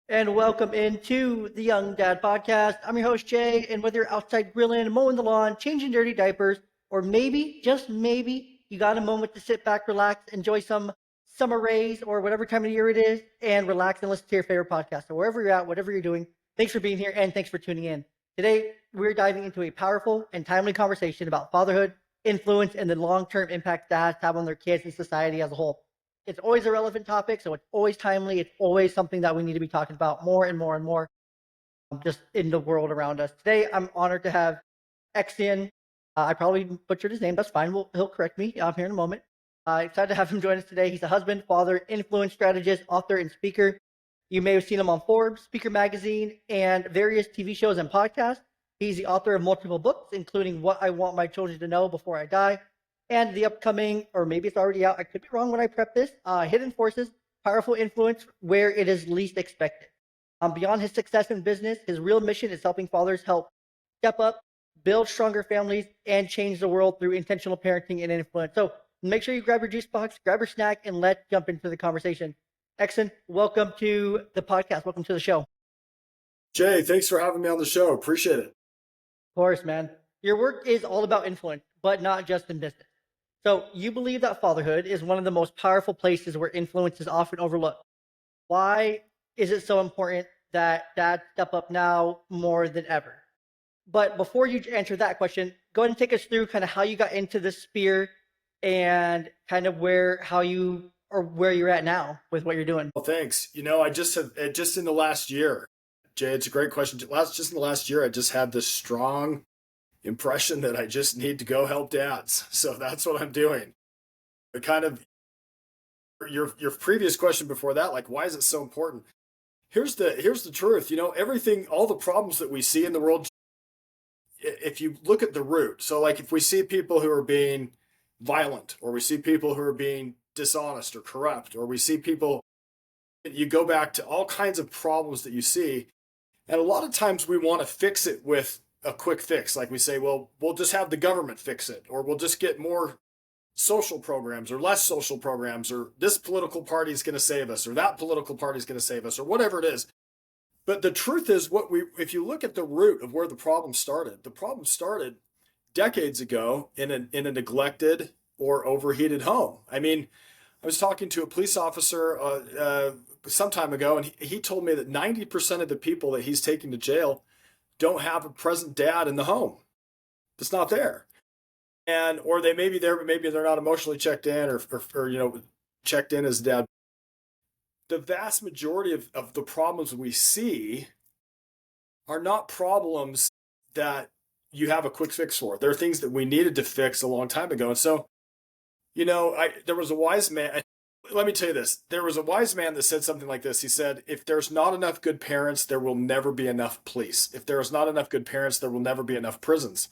And welcome into the Young Dad Podcast. I'm your host, Jay, and whether you're outside grilling, mowing the lawn, changing dirty diapers, or maybe, just maybe, you got a moment to sit back, relax, enjoy some summer rays or whatever time of year it is, and relax and listen to your favorite podcast. So wherever you're at, whatever you're doing, thanks for being here and thanks for tuning in. Today, we're diving into a powerful and timely conversation about fatherhood, influence, and the long-term impact dads have on their kids and society as a whole. It's always a relevant topic, so it's always timely. It's always something that we need to be talking about more and more and more just in the world around us. Today, I'm honored to have EksAyn. I probably butchered his name. That's fine. He'll correct me here in a moment. Excited to have him join us today. He's a husband, father, influence strategist, author, and speaker. You may have seen him on Forbes, Speaker Magazine, and various TV shows and podcasts. He's the author of multiple books, including What I Want My Children to Know Before I Die, and the upcoming, or maybe it's already out, I could be wrong when I prep this, Hidden Forces, Powerful Influence Where It Is Least Expected. Beyond his success in business, his real mission is helping fathers help step up, build stronger families, and change the world through intentional parenting and influence. So make sure you grab your juice box, grab your snack, and let's jump into the conversation. EksAyn, welcome to the podcast. Welcome to the show. Jay, thanks for having me on the show. Appreciate it. Of course, man. Your work is all about influence, but not just in business. So you believe that fatherhood is one of the most powerful places where influence is often overlooked. Why is it so important that dads step up now more than ever? But before you answer that question, go ahead and take us through kind of how you got into this sphere and kind of where you're at now with what you're doing. Well, thanks. I just in the last year, Jay, it's a great question. Just in the last year, I just had this strong impression that I just need to go help dads. So that's what I'm doing. But kind of your previous question before that, like, why is it so important? Here's the truth. Everything, all the problems that we see in the world, if you look at the root, so like if we see people who are being violent, or we see people who are being dishonest or corrupt, or we see people, you go back to all kinds of problems that you see. And a lot of times we want to fix it with a quick fix. Like we say, well, we'll just have the government fix it, or we'll just get more social programs or less social programs, or this political party is going to save us, or that political party is going to save us, or whatever it is. But the truth is, if you look at the root of where the problem started decades ago in a neglected or overheated home. I mean, I was talking to a police officer some time ago, and he told me that 90% of the people that he's taking to jail don't have a present dad in the home. It's not there. Or they may be there, but maybe they're not emotionally checked in or checked in as dad. The vast majority of the problems we see are not problems that you have a quick fix for. They're things that we needed to fix a long time ago. And so, there was a wise man. Let me tell you this. There was a wise man that said something like this. He said, if there's not enough good parents, there will never be enough police. If there is not enough good parents, there will never be enough prisons.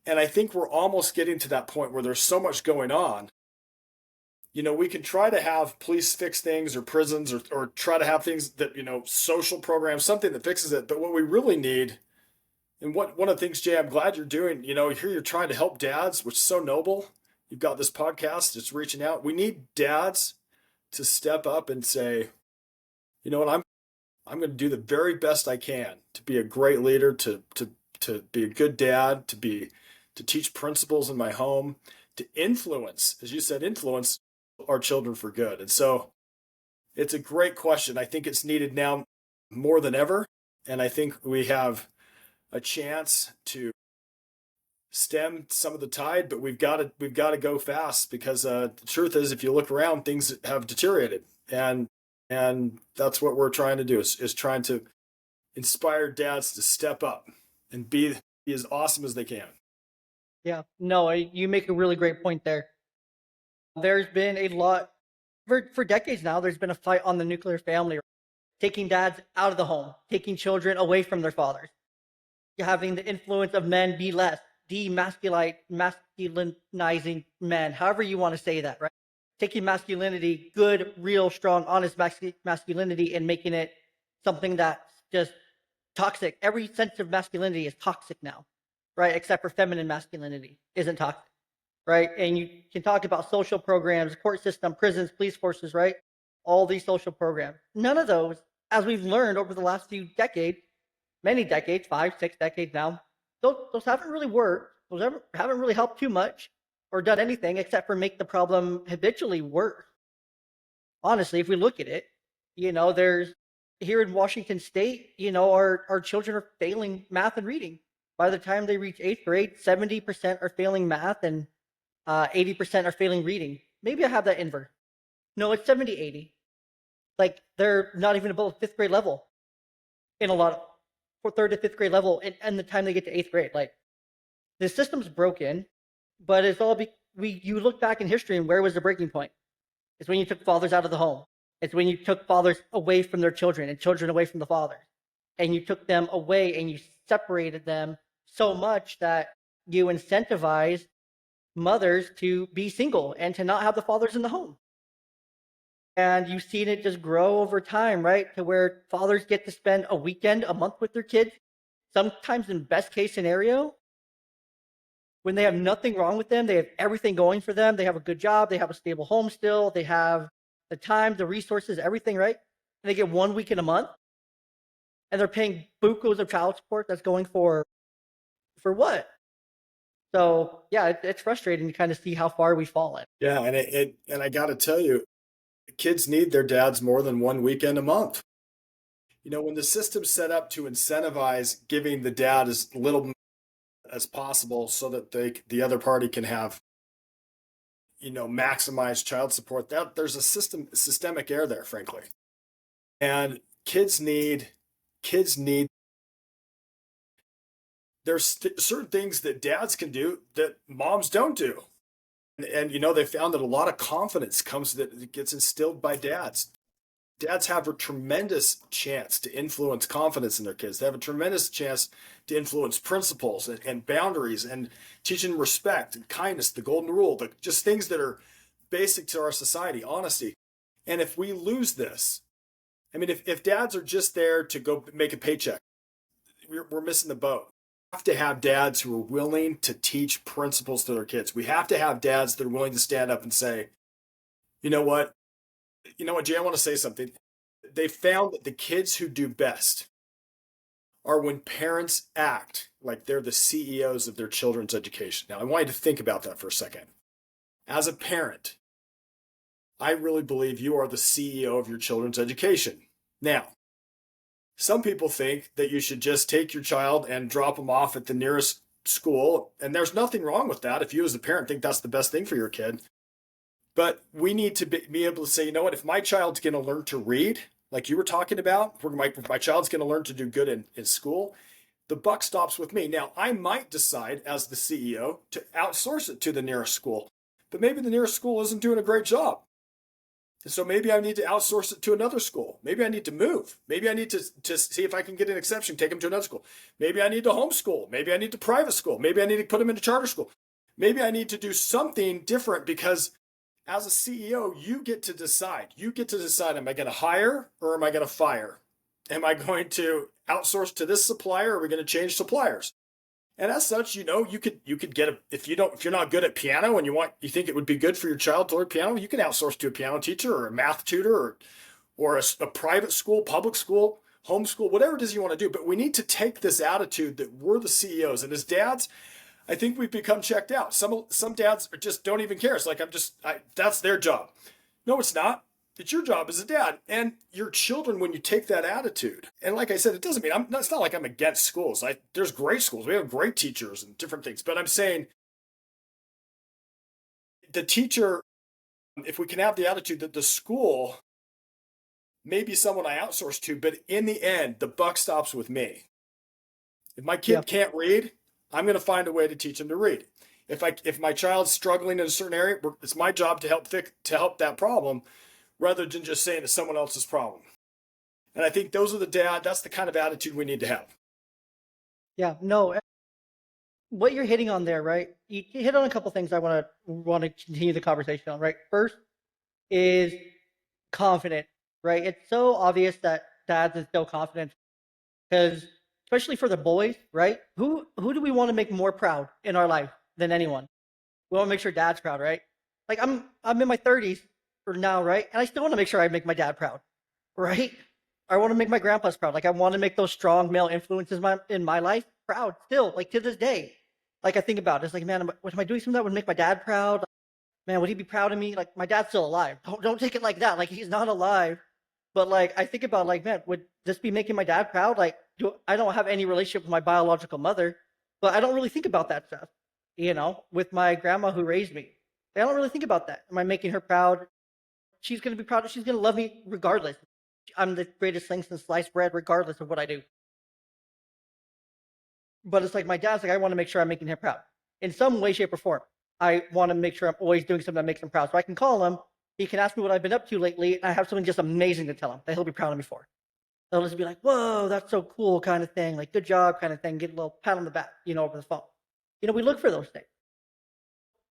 And I think we're almost getting to that point where there's so much going on. We can try to have police fix things or prisons or try to have things that, social programs, something that fixes it. But what we really need, and one of the things, Jay, I'm glad you're doing, here you're trying to help dads, which is so noble. You've got this podcast, it's reaching out. We need dads to step up and say, you know what, I'm going to do the very best I can to be a great leader, to be a good dad, to teach principles in my home, to influence, as you said, influence our children for good. And so it's a great question. I think it's needed now more than ever. And I think we have a chance to stem some of the tide, but we've got to go fast, because the truth is, if you look around, things have deteriorated, and that's what we're trying to do is trying to inspire dads to step up and be as awesome as they can. Yeah, no, you make a really great point there. There's been a lot for decades now. There's been a fight on the nuclear family, taking dads out of the home, taking children away from their fathers, having the influence of men be less, masculinizing men, however you want to say that, right? Taking masculinity, good, real, strong, honest masculinity, and making it something that's just toxic. Every sense of masculinity is toxic now, right? Except for feminine masculinity isn't toxic, right? And you can talk about social programs, court system, prisons, police forces, right? All these social programs. None of those as we've learned over the last few decades, many decades, 5, 6 decades now, those haven't really worked. Haven't really helped too much or done anything except for make the problem habitually worse. Honestly, if we look at it, there's here in Washington State, our children are failing math and reading. By the time they reach eighth grade, 70% are failing math and 80% are failing reading. Maybe I have that invert. No, it's 70-80. Like they're not even above fifth grade level in a lot of for third to fifth grade level, and the time they get to eighth grade. Like the system's broken, but it's all you look back in history and where was the breaking point? It's when you took fathers out of the home. It's when you took fathers away from their children and children away from the fathers. And you took them away and you separated them so much that you incentivized mothers to be single and to not have the fathers in the home. And you've seen it just grow over time, right? To where fathers get to spend a weekend, a month with their kids, sometimes in best case scenario, when they have nothing wrong with them, they have everything going for them. They have a good job. They have a stable home still. They have the time, the resources, everything, right? And they get 1 week in a month. And they're paying bukus of child support that's going for what? So yeah, it's frustrating to kind of see how far we've fallen. Yeah, and I got to tell you, kids need their dads more than 1 weekend a month. When the system's set up to incentivize giving the dad as little as possible so that the other party can have maximize child support, that there's a systemic error there, frankly. And kids need there's certain things that dads can do that moms don't do. And they found that a lot of confidence that gets instilled by dads. Dads have a tremendous chance to influence confidence in their kids. They have a tremendous chance to influence principles and boundaries and teaching respect and kindness, the golden rule, just things that are basic to our society, honesty. And if we lose this, I mean, if dads are just there to go make a paycheck, we're missing the boat. We have to have dads who are willing to teach principles to their kids. We have to have dads that are willing to stand up and say, you know what, Jay, I want to say something. They found that the kids who do best are when parents act like they're the CEOs of their children's education. Now, I want you to think about that for a second. As a parent, I really believe you are the CEO of your children's education. Now, some people think that you should just take your child and drop them off at the nearest school, and there's nothing wrong with that if you as a parent think that's the best thing for your kid. But we need to be able to say, you know what, if my child's going to learn to read, like you were talking about, if my child's going to learn to do good in school, the buck stops with me. Now, I might decide as the CEO to outsource it to the nearest school, but maybe the nearest school isn't doing a great job. And so maybe I need to outsource it to another school. Maybe I need to move. Maybe I need to see if I can get an exception, take them to another school. Maybe I need to homeschool. Maybe I need to private school. Maybe I need to put them into charter school. Maybe I need to do something different because as a CEO, you get to decide. You get to decide, am I going to hire or am I going to fire? Am I going to outsource to this supplier or are we going to change suppliers? And as such, you could get if you're not good at piano and you think it would be good for your child to learn piano, you can outsource to a piano teacher or a math tutor or a private school, public school, homeschool, whatever it is you want to do. But we need to take this attitude that we're the CEOs. And as dads, I think we've become checked out. Some dads just don't even care. It's like that's their job. No, it's not. It's your job as a dad and your children when you take that attitude. And like I said, it doesn't mean it's not like I'm against schools. There's great schools. We have great teachers and different things. But I'm saying the teacher, if we can have the attitude that the school may be someone I outsource to, but in the end, the buck stops with me. If my kid can't read, I'm going to find a way to teach him to read. If my child's struggling in a certain area, it's my job to help that problem, rather than just saying it's someone else's problem. And I think that's the kind of attitude we need to have. Yeah, no. What you're hitting on there, right? You hit on a couple things I want to continue the conversation on, right? First is confident, right? It's so obvious that dads instill confidence because especially for the boys, right? Who do we want to make more proud in our life than anyone? We want to make sure dad's proud, right? Like I'm in my 30s for now, right? And I still want to make sure I make my dad proud, right? I want to make my grandpas proud. Like I want to make those strong male influences in my life proud still, like to this day. Like I think about it, it's like, man, what am I doing something that would make my dad proud? Man, would he be proud of me? Like my dad's still alive. Don't take it like that. Like he's not alive. But like I think about like, man, would this be making my dad proud? Like I don't have any relationship with my biological mother, but I don't really think about that stuff. With my grandma who raised me. I don't really think about that. Am I making her proud? She's gonna be proud. She's gonna love me regardless. I'm the greatest thing since sliced bread, regardless of what I do. But it's like my dad's like, I want to make sure I'm making him proud in some way, shape, or form. I want to make sure I'm always doing something that makes him proud. So I can call him. He can ask me what I've been up to lately, and I have something just amazing to tell him that he'll be proud of me for. They'll just be like, "Whoa, that's so cool," kind of thing, like "good job," kind of thing. Get a little pat on the back, over the phone. We look for those things.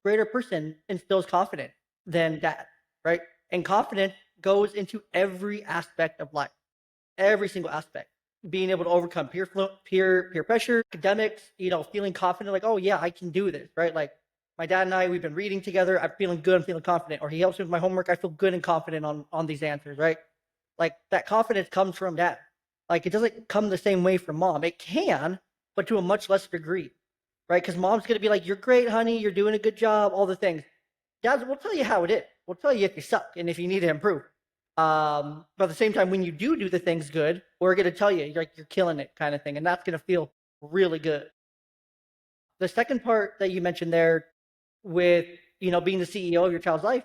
Greater person instills confidence than dad, right? And confidence goes into every aspect of life, every single aspect. Being able to overcome peer pressure, academics, feeling confident, like, oh yeah, I can do this, right? Like my dad and I, we've been reading together. I'm feeling good. I'm feeling confident. Or he helps me with my homework. I feel good and confident on these answers, right? Like that confidence comes from dad. Like it doesn't come the same way from mom. It can, but to a much lesser degree, right? Because mom's gonna be like, "You're great, honey. You're doing a good job." All the things. Dad will tell you how it is. We'll tell you if you suck and if you need to improve. But at the same time, when you do the things good, we're gonna tell you you're killing it, kind of thing, and that's gonna feel really good. The second part that you mentioned there, with being the CEO of your child's life,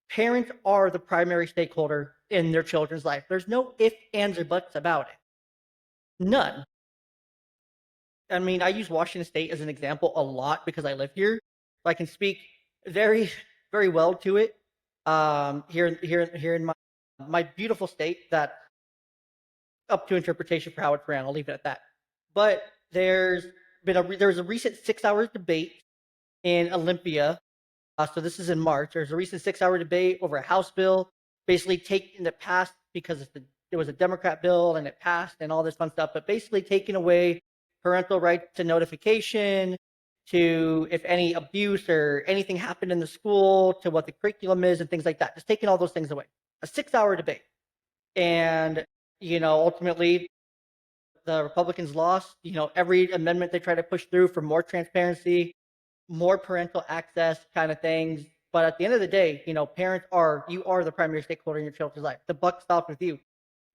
parents are the primary stakeholder in their children's life. There's no ifs, ands, or buts about it. None. I mean, I use Washington State as an example a lot because I live here. So I can speak very, very well to it. Here in my beautiful state, that up to interpretation for how it's ran. I'll leave it at that. But there was a recent 6 hour debate in Olympia. So this is in March. There's a recent 6 hour debate over a House bill, basically taking the passed because it was a Democrat bill and it passed and all this fun stuff, but basically taking away parental right to notification, to if any abuse or anything happened in the school, to what the curriculum is and things like that. Just taking all those things away. A 6 hour debate. And, ultimately the Republicans lost. Every amendment they try to push through for more transparency, more parental access kind of things. But at the end of the day, parents you are the primary stakeholder in your children's life. The buck stops with you.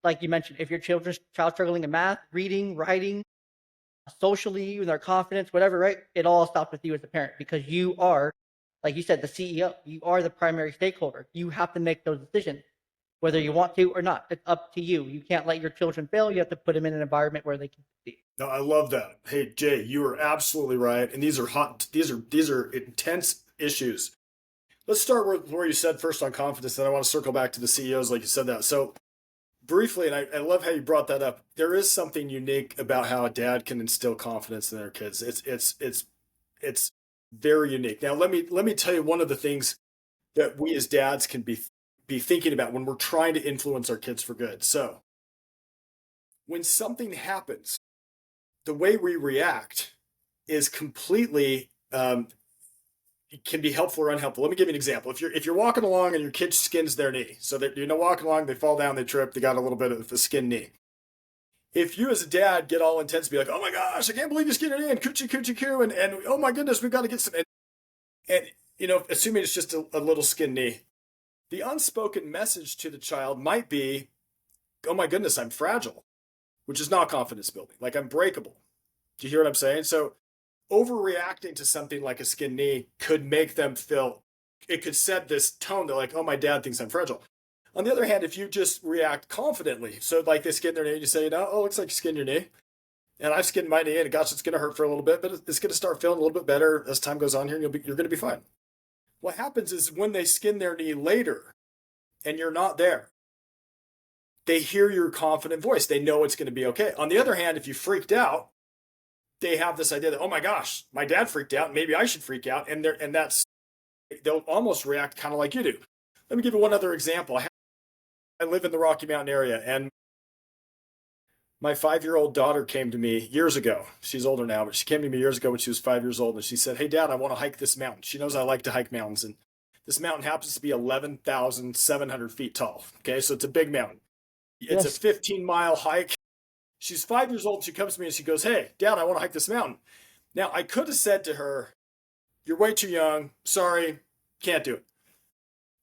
Like you mentioned, if your child struggling in math, reading, writing, socially, in their confidence, whatever, right? It all stops with you as a parent because you are, like you said, the CEO. You are the primary stakeholder. You have to make those decisions, whether you want to or not. It's up to you. You can't let your children fail. You have to put them in an environment where they can succeed. No, I love that. Hey, Jay, you are absolutely right. And these are intense issues. Let's start with where you said first on confidence. Then I want to circle back to the CEOs, like you said that. So briefly, and I love how you brought that up. There is something unique about how a dad can instill confidence in their kids. It's very unique. Now let me tell you one of the things that we as dads can be thinking about when we're trying to influence our kids for good. So when something happens, the way we react is completely can be helpful or unhelpful. Let me give you an example. If you're walking along and your kid skins their knee, so that walking along, they fall down, they trip, they got a little bit of a skinned knee. If you as a dad get all intense, be like, "Oh my gosh, I can't believe you skinned your knee," and coochie coochie coo, and oh my goodness, we've got to get some, and assuming it's just a little skinned knee, the unspoken message to the child might be, "Oh my goodness, I'm fragile," which is not confidence building. Like I'm breakable. Do you hear what I'm saying? So overreacting to something like a skin knee could make them feel, it could set this tone that like, "Oh, my dad thinks I'm fragile." On the other hand, if you just react confidently, so like they skin their knee, you say, "Oh, looks like you skinned your knee. And I've skinned my knee, and gosh, it's going to hurt for a little bit, but it's going to start feeling a little bit better as time goes on here, and you're going to be fine." What happens is when they skin their knee later and you're not there, they hear your confident voice. They know it's going to be okay. On the other hand, if you freaked out, they have this idea that, "Oh my gosh, my dad freaked out. Maybe I should freak out." And they'll almost react kind of like you do. Let me give you one other example. I live in the Rocky Mountain area, and my 5-year-old daughter came to me years ago. She's older now, but she came to me years ago when she was 5 years old, and she said, "Hey, Dad, I want to hike this mountain." She knows I like to hike mountains, and this mountain happens to be 11,700 feet tall. Okay, so it's a big mountain. It's a Yes. 15-mile hike. She's 5 years old. She comes to me and she goes, "Hey, Dad, I want to hike this mountain." Now, I could have said to her, "You're way too young. Sorry, can't do it."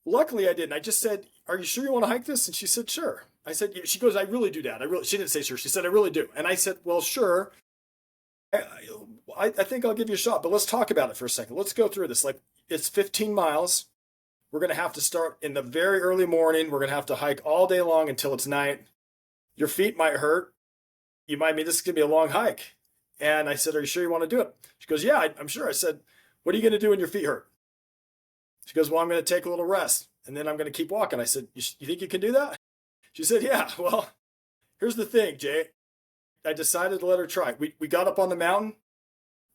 Luckily, I didn't. I just said, "Are you sure you want to hike this?" And she said, "Sure." I said, "She goes, I really do, Dad. I really." She didn't say sure. She said, "I really do." And I said, "Well, sure. I think I'll give you a shot, but let's talk about it for a second. Let's go through this. Like, it's 15 miles. We're going to have to start in the very early morning. We're going to have to hike all day long until it's night. Your feet might hurt. You might mean this is going to be a long hike." And I said, "Are you sure you want to do it?" She goes, "Yeah, I'm sure." I said, "What are you going to do when your feet hurt?" She goes, "Well, I'm going to take a little rest and then I'm going to keep walking." I said, "You think you can do that?" She said, "Yeah." Well, here's the thing, Jay. I decided to let her try. We got up on the mountain,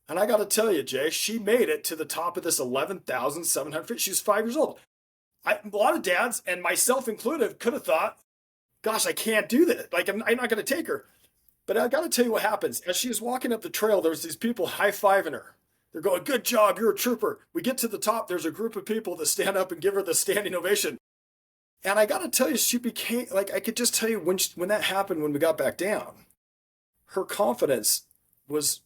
and I got to tell you, Jay, she made it to the top of this 11,700 feet. She was 5 years old. A lot of dads, and myself included, could have thought, "Gosh, I can't do this. Like, I'm not going to take her." But I got to tell you what happens. As she was walking up the trail, there was these people high-fiving her. They're going, "Good job, you're a trooper." We get to the top, there's a group of people that stand up and give her the standing ovation. And I got to tell you, she became, like, I could just tell you when that happened, when we got back down, her confidence was,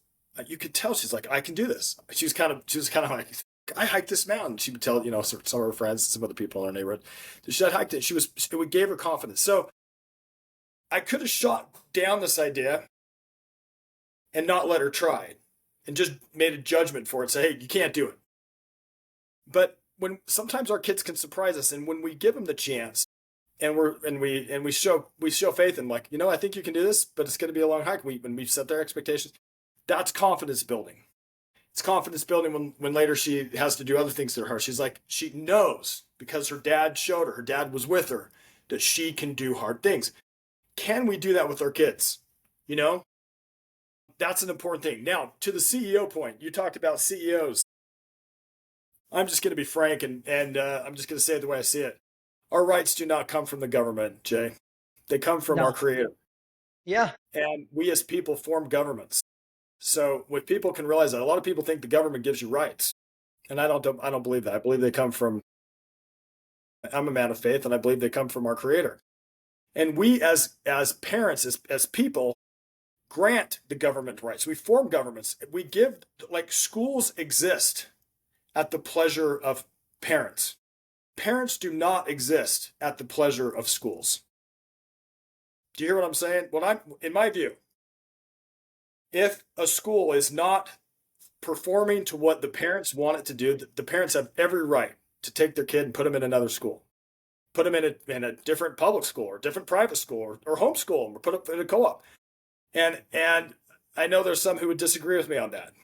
you could tell she's like, "I can do this." She was kind of like, "I hiked this mountain." She would tell, some of her friends, some other people in her neighborhood. She had hiked it. It gave her confidence. So I could have shot down this idea and not let her try it and just made a judgment for it. Say, "Hey, you can't do it." But when sometimes our kids can surprise us, and when we give them the chance, and we show faith in, like, "I think you can do this, but it's going to be a long hike." When we set their expectations, that's confidence building. It's confidence building when later she has to do other things to her. She's like, she knows because her dad showed her dad was with her, that she can do hard things. Can we do that with our kids? That's an important thing. Now, to the CEO point, you talked about CEOs. I'm just going to be frank, and I'm just going to say it the way I see it. Our rights do not come from the government, Jay. They come from our No. Creator. Yeah. And we as people form governments. So when people can realize that, a lot of people think the government gives you rights, and I don't believe that. I believe they come from. I'm a man of faith, and I believe they come from our Creator. And we as parents, as people, grant the government rights. We form governments. We give, like, schools exist at the pleasure of parents. Parents do not exist at the pleasure of schools. Do you hear what I'm saying? In my view, if a school is not performing to what the parents want it to do, the parents have every right to take their kid and put them in another school. Put them in a different public school or different private school or homeschool them or put them in a co-op. And I know there's some who would disagree with me on that.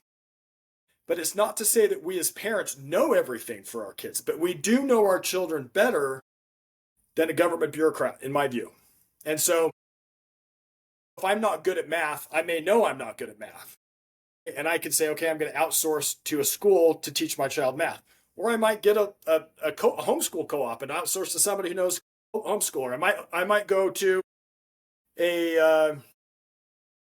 But it's not to say that we as parents know everything for our kids, but we do know our children better than a government bureaucrat, in my view. And so if I'm not good at math, I may know I'm not good at math. And I can say, "Okay, I'm going to outsource to a school to teach my child math." Or I might get a homeschool co-op and outsource to somebody who knows homeschooler. I might go to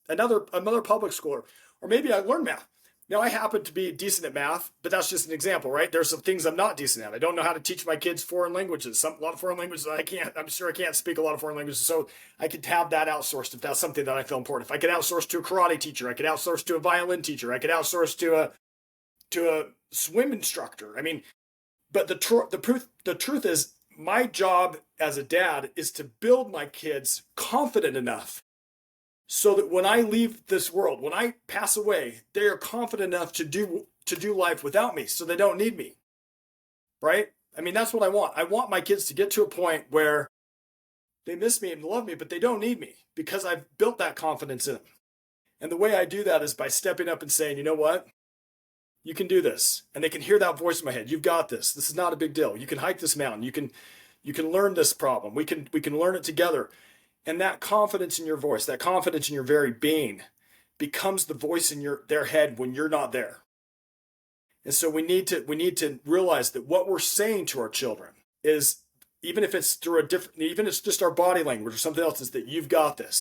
another public school, or maybe I learn math. Now, I happen to be decent at math, but that's just an example, right? There's some things I'm not decent at. I don't know how to teach my kids foreign languages. A lot of foreign languages I can't. I'm sure I can't speak a lot of foreign languages, so I could have that outsourced if that's something that I feel important. If I could outsource to a karate teacher, I could outsource to a violin teacher, I could outsource to a swim instructor. I mean, but the truth is, my job as a dad is to build my kids confident enough so that when I leave this world, when I pass away, they are confident enough to do life without me, so they don't need me. Right? I mean, that's what I want. I want my kids to get to a point where they miss me and love me, but they don't need me because I've built that confidence in them. And the way I do that is by stepping up and saying, "You know what? You can do this." And they can hear that voice in my head. "You've got this. This is not a big deal. You can hike this mountain. You can learn this problem. We can learn it together." And that confidence in your voice, that confidence in your very being, becomes the voice in their head when you're not there. And so we need to realize that what we're saying to our children is, even if it's even if it's just our body language or something else, is that "You've got this."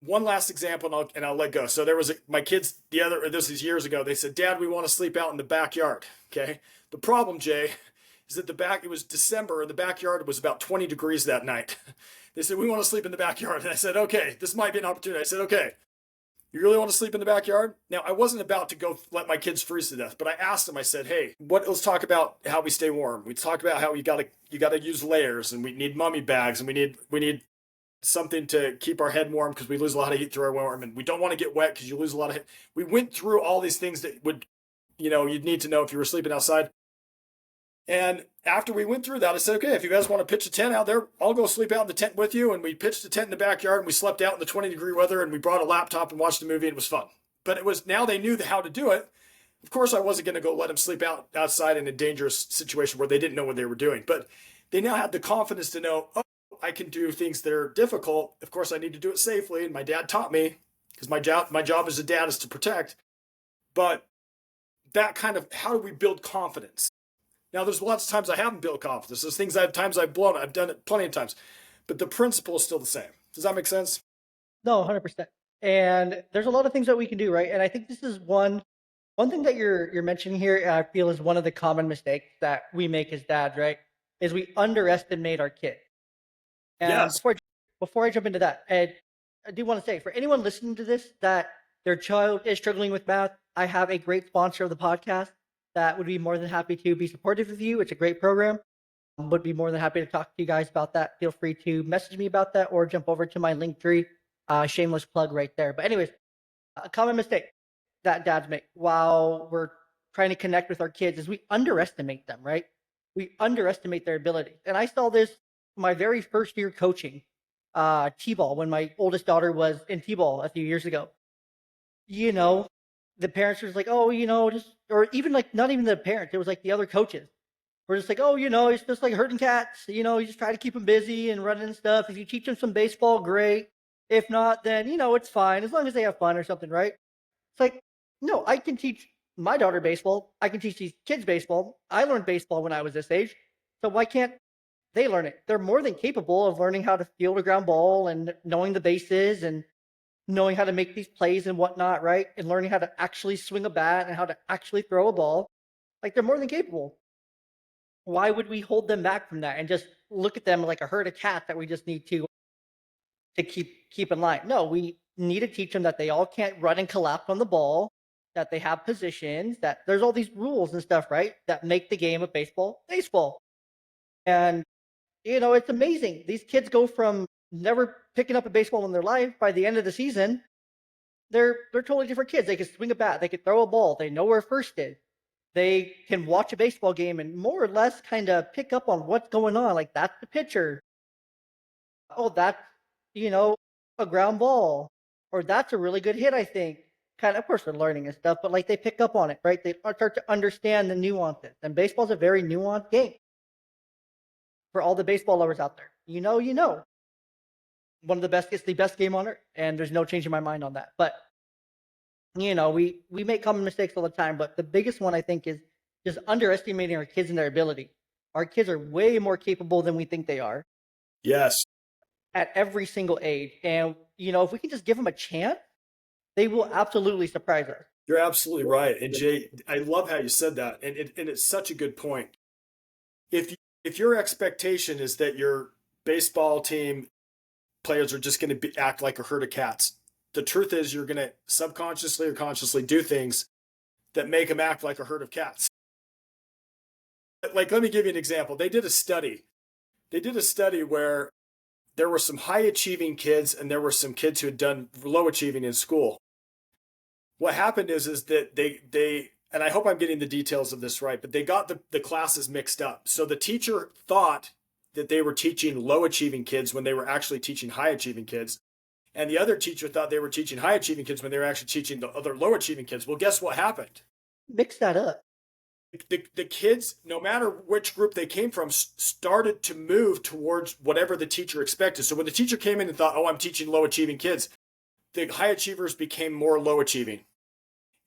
One last example, and I'll let go. So there was my kids this is years ago. They said, "Dad, we want to sleep out in the backyard." Okay. The problem, Jay, is that it was December and the backyard was about 20 degrees that night. They said, we want to sleep in the backyard. And I said, okay, this might be an opportunity. I said, okay, you really want to sleep in the backyard? Now, I wasn't about to go let my kids freeze to death, but I asked them, I said, hey, let's talk about how we stay warm. We talk about how you gotta use layers, and we need mummy bags, and we need something to keep our head warm because we lose a lot of heat through our warm, and we don't want to get wet because you lose a lot of heat. We went through all these things that would, you'd need to know if you were sleeping outside. And after we went through that, I said, okay, if you guys want to pitch a tent out there, I'll go sleep out in the tent with you. And we pitched a tent in the backyard, and we slept out in the 20-degree weather, and we brought a laptop and watched a movie, and it was fun. But it was, now they knew how to do it. Of course, I wasn't going to go let them sleep outside in a dangerous situation where they didn't know what they were doing. But they now had the confidence to know, oh, I can do things that are difficult. Of course, I need to do it safely. And my dad taught me, because my job as a dad is to protect. But that kind of, how do we build confidence? Now, there's lots of times I haven't built confidence. There's times I've blown it. I've done it plenty of times. But the principle is still the same. Does that make sense? No, 100%. And there's a lot of things that we can do, right? And I think this is one thing that you're mentioning here, I feel, is one of the common mistakes that we make as dads, right? Is we underestimate our kid. And Yes. before I jump into that, Ed, I do want to say, for anyone listening to this that their child is struggling with math, I have a great sponsor of the podcast that would be more than happy to be supportive of you. It's a great program. Would be more than happy to talk to you guys about that. Feel free to message me about that or jump over to my Linktree. Shameless plug right there. But anyways, a common mistake that dads make while we're trying to connect with our kids is we underestimate them, right? We underestimate their ability. And I saw this my very first year coaching T-ball when my oldest daughter was in T-ball a few years ago. The parents were just like, oh, or even like not even the parents, it was like the other coaches were just like, oh, it's just like herding cats. You just try to keep them busy and running and stuff. If you teach them some baseball, great. If not, then, it's fine as long as they have fun or something, right? It's like, no, I can teach my daughter baseball. I can teach these kids baseball. I learned baseball when I was this age. So why can't they learn it? They're more than capable of learning how to field a ground ball and knowing the bases and knowing how to make these plays and whatnot, right? And learning how to actually swing a bat and how to actually throw a ball. Like, they're more than capable. Why would we hold them back from that and just look at them like a herd of cats that we just need to keep in line? No, we need to teach them that they all can't run and collapse on the ball, that they have positions, that there's all these rules and stuff, right? That make the game of baseball. And it's amazing. These kids go from never picking up a baseball in their life, by the end of the season, they're totally different kids. They can swing a bat, they can throw a ball, they know where first is. They can watch a baseball game and more or less kind of pick up on what's going on. Like, that's the pitcher. Oh, that's, a ground ball. Or that's a really good hit, I think. Kind of course, they're learning and stuff, but like they pick up on it, right? They start to understand the nuances. And baseball's a very nuanced game. For all the baseball lovers out there, one of the best, it's the best game on earth, and there's no changing my mind on that. But we make common mistakes all the time, but the biggest one I think is just underestimating our kids and their ability. Our kids are way more capable than we think they are. Yes. At every single age, and if we can just give them a chance, they will absolutely surprise us. You're absolutely right. And Jay, I love how you said that, and it's such a good point. If your expectation is that your baseball team players are just going to act like a herd of cats, the truth is you're going to subconsciously or consciously do things that make them act like a herd of cats. Like, let me give you an example. They did a study where there were some high achieving kids and there were some kids who had done low achieving in school. What happened is that they and I hope I'm getting the details of this right, but they got the classes mixed up. So the teacher thought that they were teaching low achieving kids when they were actually teaching high achieving kids. And the other teacher thought they were teaching high achieving kids when they were actually teaching the other low achieving kids. Well, guess what happened? Mix that up. The kids, no matter which group they came from, started to move towards whatever the teacher expected. So when the teacher came in and thought, oh, I'm teaching low achieving kids, the high achievers became more low achieving.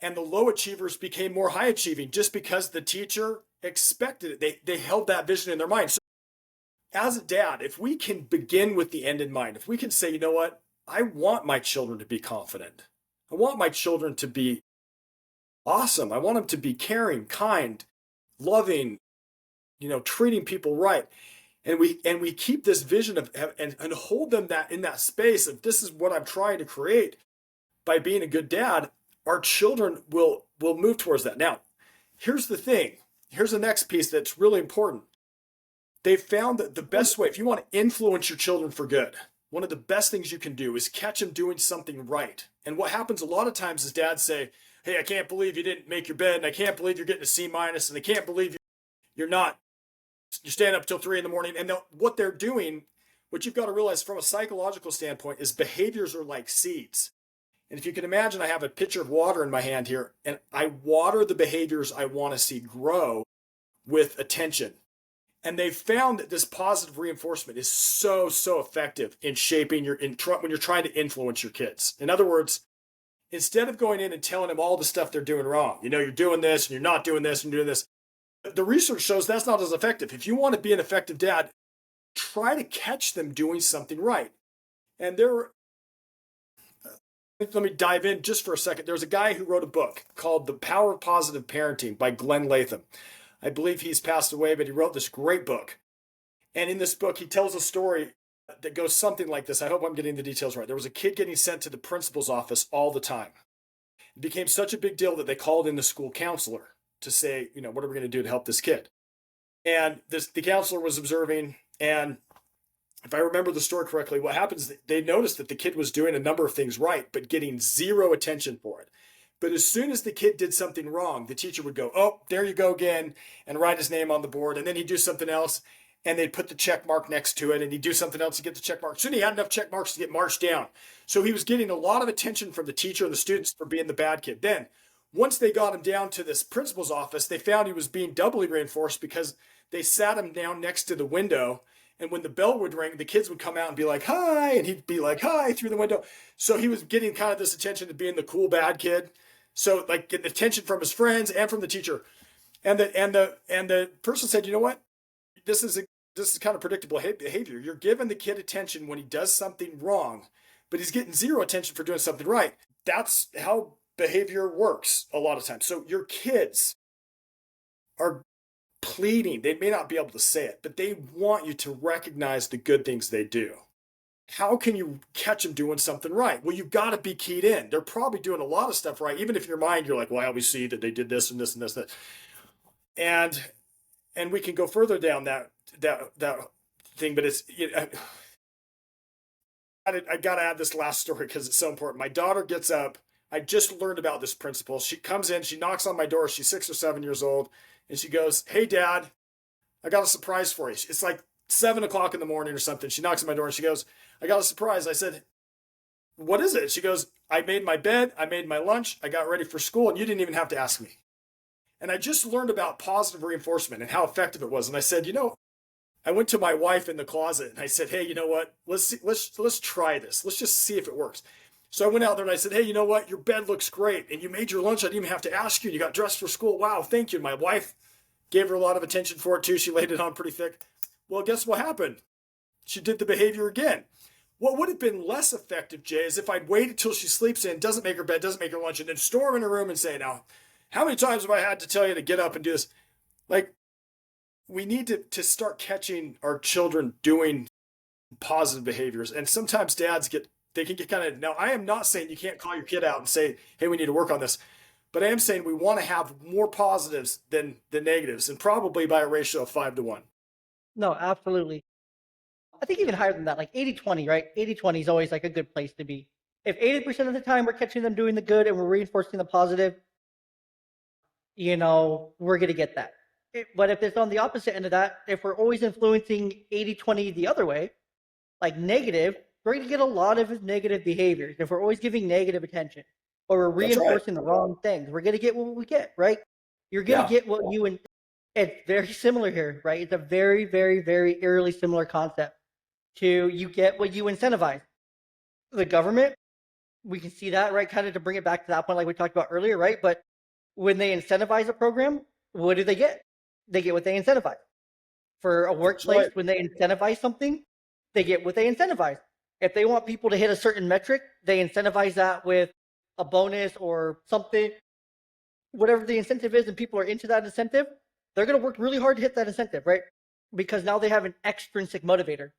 And the low achievers became more high achieving just because the teacher expected it. They held that vision in their mind. So as a dad, if we can begin with the end in mind, if we can say, you know what, I want my children to be confident. I want my children to be awesome. I want them to be caring, kind, loving, treating people right. And we keep this vision of and hold them that in that space of this is what I'm trying to create by being a good dad. Our children will move towards that. Now, here's the thing. Here's the next piece that's really important. They found that the best way, if you want to influence your children for good, one of the best things you can do is catch them doing something right. And what happens a lot of times is dads say, hey, I can't believe you didn't make your bed, and I can't believe you're getting a C minus, and I can't believe you're staying up till 3 a.m. And what they're doing, what you've got to realize from a psychological standpoint is behaviors are like seeds. And if you can imagine, I have a pitcher of water in my hand here, and I water the behaviors I want to see grow with attention. And they've found that this positive reinforcement is so effective in shaping when you're trying to influence your kids. In other words, instead of going in and telling them all the stuff they're doing wrong, you're doing this and you're not doing this and doing this, the research shows that's not as effective. If you want to be an effective dad, try to catch them doing something right. And let me dive in just for a second. There's a guy who wrote a book called The Power of Positive Parenting by Glenn Latham. I believe he's passed away, but he wrote this great book. And in this book, he tells a story that goes something like this. I hope I'm getting the details right. There was a kid getting sent to the principal's office all the time. It became such a big deal that they called in the school counselor to say, what are we going to do to help this kid? And the counselor was observing, and if I remember the story correctly, what happens is they noticed that the kid was doing a number of things right, but getting zero attention for it. But as soon as the kid did something wrong, the teacher would go, oh, there you go again, and write his name on the board. And then he'd do something else, and they'd put the check mark next to it, and he'd do something else to get the check mark. Soon he had enough check marks to get marched down. So he was getting a lot of attention from the teacher and the students for being the bad kid. Then, once they got him down to this principal's office, they found he was being doubly reinforced because they sat him down next to the window. And when the bell would ring, the kids would come out and be like, hi, and he'd be like, hi, through the window. So he was getting kind of this attention to being the cool bad kid. So like getting attention from his friends and from the teacher. And the person said, you know what? This is kind of predictable behavior. You're giving the kid attention when he does something wrong, but he's getting zero attention for doing something right. That's how behavior works a lot of times. So your kids are pleading. They may not be able to say it, but they want you to recognize the good things they do. How can you catch them doing something right? Well, you've got to be keyed in. They're probably doing a lot of stuff right. Even if in your mind, you're like, well, I always see that they did this and this and this, and we can go further down that thing, but it's, I got to add this last story because it's so important. My daughter gets up. I just learned about this principle. She comes in, she knocks on my door. She's 6 or 7 years old. And she goes, hey, Dad, I got a surprise for you. It's like 7 o'clock in the morning or something. She knocks on my door and she goes, I got a surprise. I said, what is it? She goes, I made my bed. I made my lunch. I got ready for school. And you didn't even have to ask me. And I just learned about positive reinforcement and how effective it was. And I said, I went to my wife in the closet and I said, hey, you know what? Let's try this. Let's just see if it works. So I went out there and I said, hey, you know what? Your bed looks great. And you made your lunch. I didn't even have to ask you. You got dressed for school. Wow, thank you. And my wife gave her a lot of attention for it too. She laid it on pretty thick. Well, guess what happened? She did the behavior again. What would have been less effective, Jay, is if I'd waited till she sleeps in, doesn't make her bed, doesn't make her lunch, and then storm in her room and say, now, how many times have I had to tell you to get up and do this? Like, we need to start catching our children doing positive behaviors. And sometimes dads they can get kind of, now I am not saying you can't call your kid out and say, hey, we need to work on this. But I am saying we want to have more positives than the negatives, and probably by a ratio of 5-1. No, absolutely. I think even higher than that, like 80-20, right? 80-20 is always like a good place to be. If 80% of the time we're catching them doing the good and we're reinforcing the positive, we're going to get that. But if it's on the opposite end of that, if we're always influencing 80-20 the other way, like negative, we're going to get a lot of negative behaviors. If we're always giving negative attention or we're reinforcing the wrong things, we're going to get what we get, right? You're going to get what you, it's very similar here, right? It's a very, very, very eerily similar concept to you get what you incentivize. The government, we can see that, right? Kind of to bring it back to that point like we talked about earlier, right? But when they incentivize a program, what do they get? They get what they incentivize. For a workplace, when they incentivize something, they get what they incentivize. If they want people to hit a certain metric, they incentivize that with a bonus or something. Whatever the incentive is and people are into that incentive, they're going to work really hard to hit that incentive, right? because now they have an extrinsic motivator.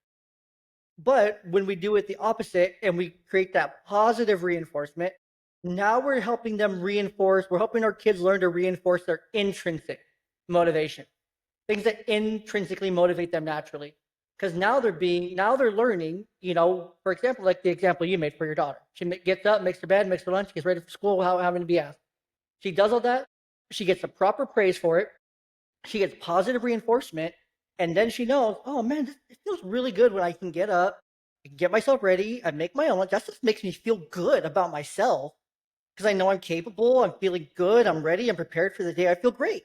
But when we do it the opposite and we create that positive reinforcement, now we're helping them reinforce, we're helping our kids learn to reinforce their intrinsic motivation, things that intrinsically motivate them naturally. Because now they're learning, for example, like the example you made for your daughter. She gets up, makes her bed, makes her lunch, gets ready for school without having to be asked. She does all that. She gets the proper praise for it. She gets positive reinforcement. And then she knows, oh man, it feels really good when I can get up, I can get myself ready, I make my own lunch. That just makes me feel good about myself because I know I'm capable, I'm feeling good, I'm ready, I'm prepared for the day. I feel great.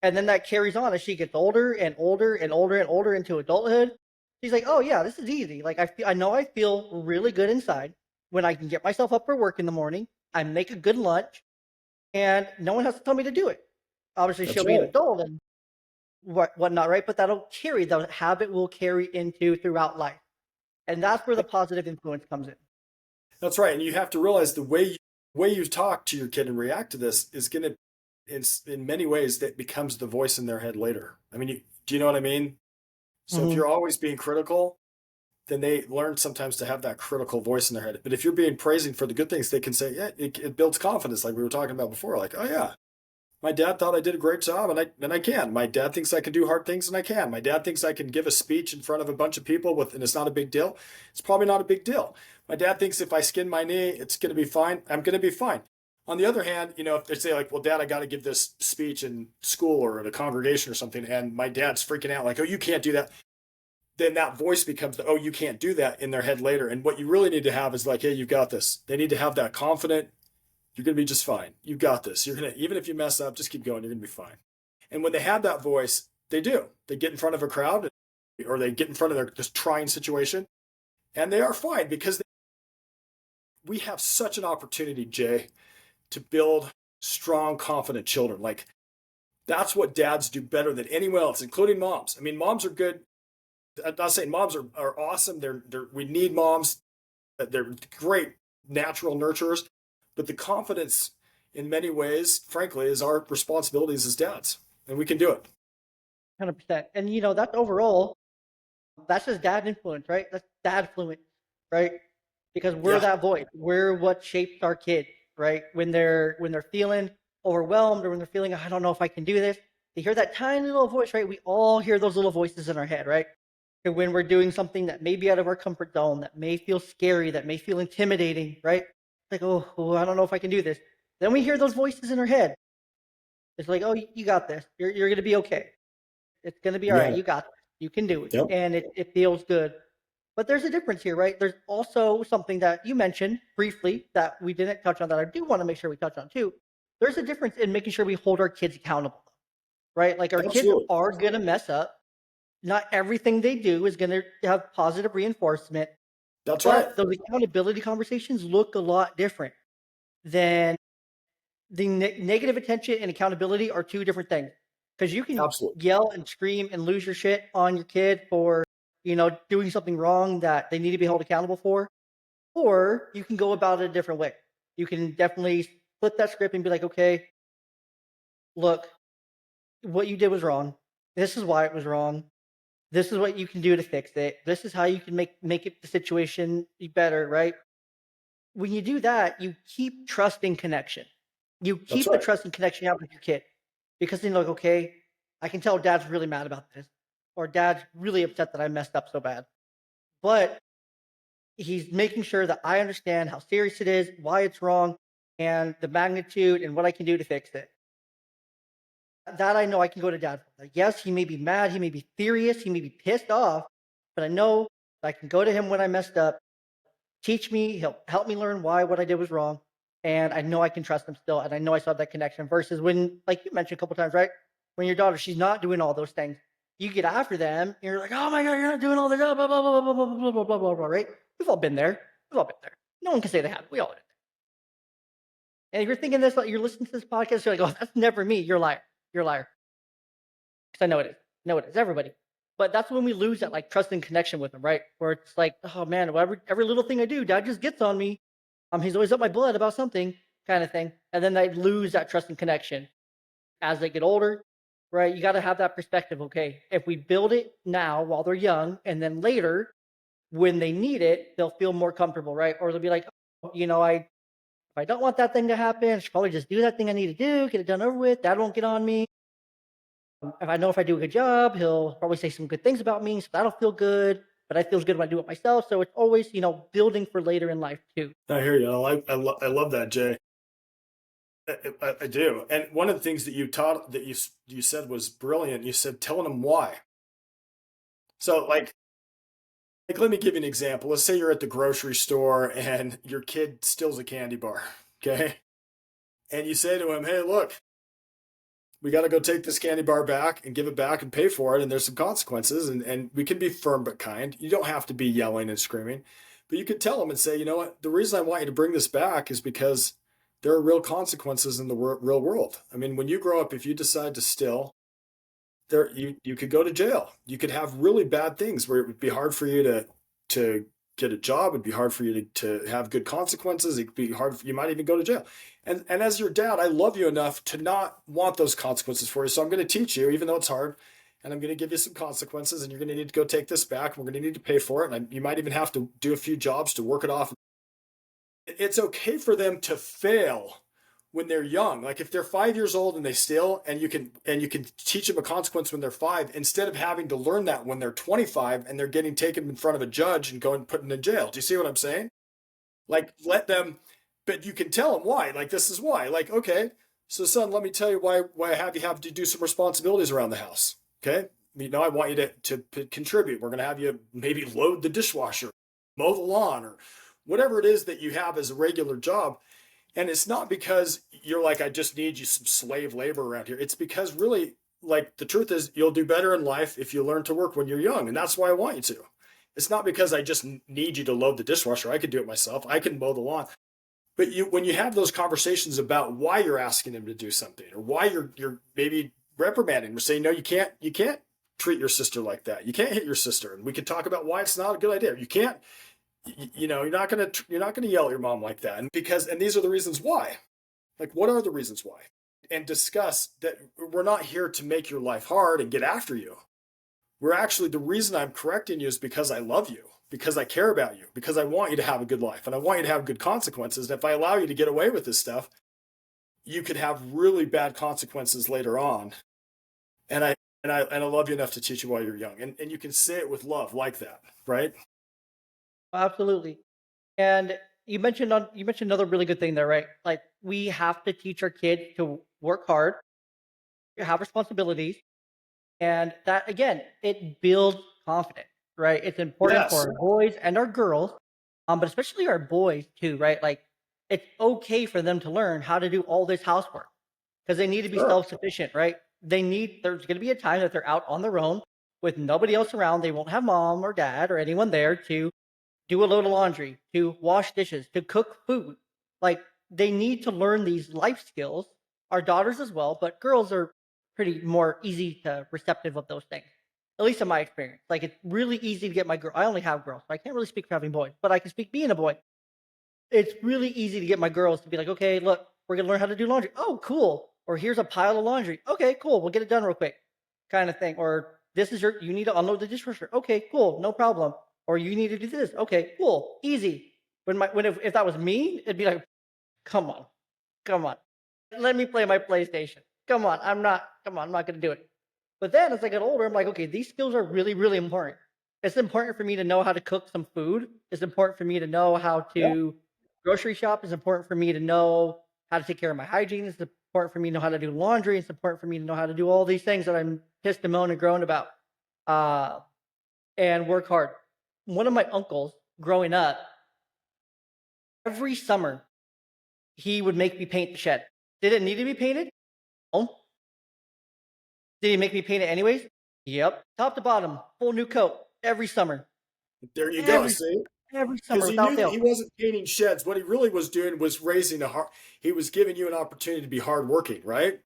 And then that carries on as she gets older and older and older and older into adulthood. She's like, oh yeah, this is easy. Like I know I feel really good inside when I can get myself up for work in the morning. I make a good lunch, and no one has to tell me to do it. Obviously, That's she'll be an right. adult and whatnot, right? But the habit will carry into throughout life, and that's where the positive influence comes in. That's right. And you have to realize the way you talk to your kid and react to this is going to, in many ways, that becomes the voice in their head later. I mean, do you know what I mean? So if Hmm. you're always being critical, then they learn sometimes to have that critical voice in their head. But if you're being praising for the good things, they can say, yeah, it builds confidence, like we were talking about before. Like, oh yeah, my dad thought I did a great job, and I can. My dad thinks I can do hard things, and I can. My dad thinks I can give a speech in front of a bunch of people and it's not a big deal. It's probably not a big deal. My dad thinks if I skin my knee, it's going to be fine. I'm going to be fine. On the other hand, if they say like, well, dad, I got to give this speech in school or at a congregation or something, and my dad's freaking out like, oh, you can't do that. Then that voice becomes the, oh, you can't do that in their head later. And what you really need to have is like, hey, you've got this. They need to have that confident, you're going to be just fine. You've got this. You're going to, even if you mess up, just keep going. You're going to be fine. And when they have that voice, they do. They get in front of a crowd or they get in front of this trying situation and they are fine because we have such an opportunity, Jay, to build strong, confident children. Like that's what dads do better than anyone else, including moms. I mean, moms are good. I'm not saying moms are awesome. We need moms. They're great natural nurturers, but the confidence in many ways, frankly, is our responsibilities as dads, and we can do it. 100%. And that's overall, that's just dad influence, right? That's dad fluence, right? Because we're Yeah, that voice. We're what shapes our kids, right? When they're feeling overwhelmed or when they're feeling, I don't know if I can do this, they hear that tiny little voice, right? We all hear those little voices in our head, right? And when we're doing something that may be out of our comfort zone, that may feel scary, that may feel intimidating, right? Like, oh, I don't know if I can do this. Then we hear those voices in our head. It's like, oh, you got this. You're gonna be okay. It's gonna be you all got right. it. You got this. You can do it, Yep. and it feels good. But there's a difference here, right? There's also something that you mentioned briefly that we didn't touch on that I do want to make sure we touch on too. There's a difference in making sure we hold our kids accountable, right? Like our kids Absolutely. are gonna mess up. Not everything they do is gonna have positive reinforcement, That's right. but those accountability conversations look a lot different than the negative attention and accountability are two different things. Because you can Absolutely. yell and scream and lose your shit on your kid for, doing something wrong that they need to be held accountable for, or you can go about it a different way. You can definitely flip that script and be like, okay, look, what you did was wrong. This is why it was wrong. This is what you can do to fix it. This is how you can make it the situation be better, right? When you do that, you keep trusting connection. You That's keep the right. trust and connection you have with your kid because then you're like, okay, I can tell dad's really mad about this, or dad's really upset that I messed up so bad. But he's making sure that I understand how serious it is, why it's wrong, and the magnitude and what I can do to fix it. That I know I can go to dad for. Like, yes, he may be mad, he may be furious, he may be pissed off, but I know I can go to him when I messed up, teach me, he'll help me learn why what I did was wrong. And I know I can trust him still. And I know I saw that connection versus when, like you mentioned a couple times, right? When your daughter, she's not doing all those things. You get after them, and you're like, oh my God, you're not doing all this, blah, blah, blah, blah, blah, blah, blah, blah, blah, blah, blah, right? We've all been there. We've all been there. No one can say they haven't. We all did. And if you're thinking this, like you're listening to this podcast, you're like, oh, that's never me. You're a liar. You're a liar. Because I know it is. No, it is. Everybody. But that's when we lose that like trust and connection with them, right? Where it's like, oh man, well, every little thing I do, dad just gets on me. He's always up my blood about something kind of thing. And then they lose that trust and connection as they get older, right? You got to have that perspective. Okay, if we build it now while they're young, and then later when they need it, they'll feel more comfortable, right? Or they'll be like, oh, if I don't want that thing to happen, I should probably just do that thing I need to do, get it done over with. Dad won't get on me. If I know if I do a good job, he'll probably say some good things about me, so that'll feel good. But I feels good when I do it myself. So it's always, building for later in life too. I hear you. I love that, Jay. I do. And one of the things that you taught that you said was brilliant. You said telling them why. So let me give you an example. Let's say you're at the grocery store and your kid steals a candy bar, okay? And you say to him, "Hey, look, we got to go take this candy bar back and give it back and pay for it. And there's some consequences. And we can be firm but kind. You don't have to be yelling and screaming, but you could tell them and say, you know what? The reason I want you to bring this back is because there are real consequences in the real world. I mean, when you grow up, if you decide to steal, you could go to jail. You could have really bad things where it would be hard for you to get a job. It'd be hard for you to have good consequences. It'd be hard. You might even go to jail. And as your dad, I love you enough to not want those consequences for you. So I'm going to teach you, even though it's hard, and I'm going to give you some consequences, and you're going to need to go take this back. We're going to need to pay for it. And you might even have to do a few jobs to work it off. It's okay for them to fail when they're young. Like if they're 5 years old and they steal, and you can teach them a consequence when they're 5, instead of having to learn that when they're 25 and they're getting taken in front of a judge and going put in jail. Do you see what I'm saying? Like let them, but you can tell them why. Like this is why. Like okay, so son, let me tell you why I have to do some responsibilities around the house. Okay, I want you to contribute. We're gonna have you maybe load the dishwasher, mow the lawn, or whatever it is that you have as a regular job. And it's not because you're like, I just need you some slave labor around here. It's because really, like, the truth is you'll do better in life if you learn to work when you're young. And that's why I want you to. It's not because I just need you to load the dishwasher. I can do it myself. I can mow the lawn. But when you have those conversations about why you're asking them to do something, or why you're maybe reprimanding or saying, no, you can't treat your sister like that. You can't hit your sister. And we can talk about why it's not a good idea. You can't, you're not gonna yell at your mom like that. And these are the reasons why. Like, what are the reasons why? And discuss that we're not here to make your life hard and get after you. We're actually, the reason I'm correcting you is because I love you, because I care about you, because I want you to have a good life, and I want you to have good consequences. And if I allow you to get away with this stuff, you could have really bad consequences later on. And I love you enough to teach you while you're young. And you can say it with love like that, right? Absolutely. And you mentioned another really good thing there, right? Like we have to teach our kids to work hard, have responsibilities, and that again, it builds confidence, right? It's important for Yes. our boys and our girls, but especially our boys too, right? Like it's okay for them to learn how to do all this housework because they need to be Sure. self-sufficient, right? There's going to be a time that they're out on their own with nobody else around. They won't have mom or dad or anyone there to do a load of laundry, to wash dishes, to cook food. Like they need to learn these life skills. Our daughters as well, but girls are pretty more easy to receptive of those things. At least in my experience. Like it's really easy to get my girl. I only have girls, so I can't really speak for having boys, but I can speak being a boy. It's really easy to get my girls to be like, okay, look, we're gonna learn how to do laundry. Oh, cool. Or here's a pile of laundry. Okay, cool. We'll get it done real quick, kind of thing. Or you need to unload the dishwasher. Okay, cool, no problem. Or you need to do this. Okay, cool, easy. If that was me, it'd be like, come on, come on, let me play my PlayStation. Come on, I'm not gonna do it. But then as I get older, I'm like, okay, these skills are really, really important. It's important for me to know how to cook some food. It's important for me to know how Yeah. to grocery shop. It's important for me to know how to take care of my hygiene. It's important for me to know how to do laundry. It's important for me to know how to do all these things that I'm pissed and moan and groan about. Uh, and work hard. One of my uncles growing up, every summer, he would make me paint the shed. Did it need to be painted? No. Did he make me paint it anyways? Yep. Top to bottom, full new coat every summer. There you go. Every See? every summer Because he without knew that fail. he wasn't painting sheds. What he really was doing was raising a heart. He was giving you an opportunity to be hardworking, right?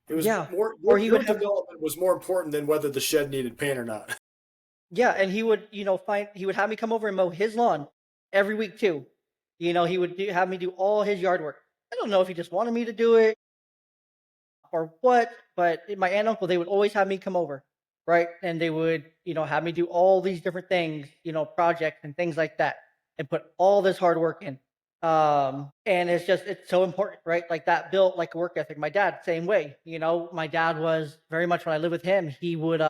It was Yeah. more Or he your would have development was more important than whether the shed needed paint or not. yeah, and he would have me come over and mow his lawn every week too. He would have me do all his yard work. I don't know if he just wanted me to do it. or what, but my aunt and uncle, they would always have me come over, right? And they would, have me do all these different things, projects and things like that, and put all this hard work in. And it's so important, right? Like that built like a work ethic. My dad, same way. My dad was very much when I lived with him, he would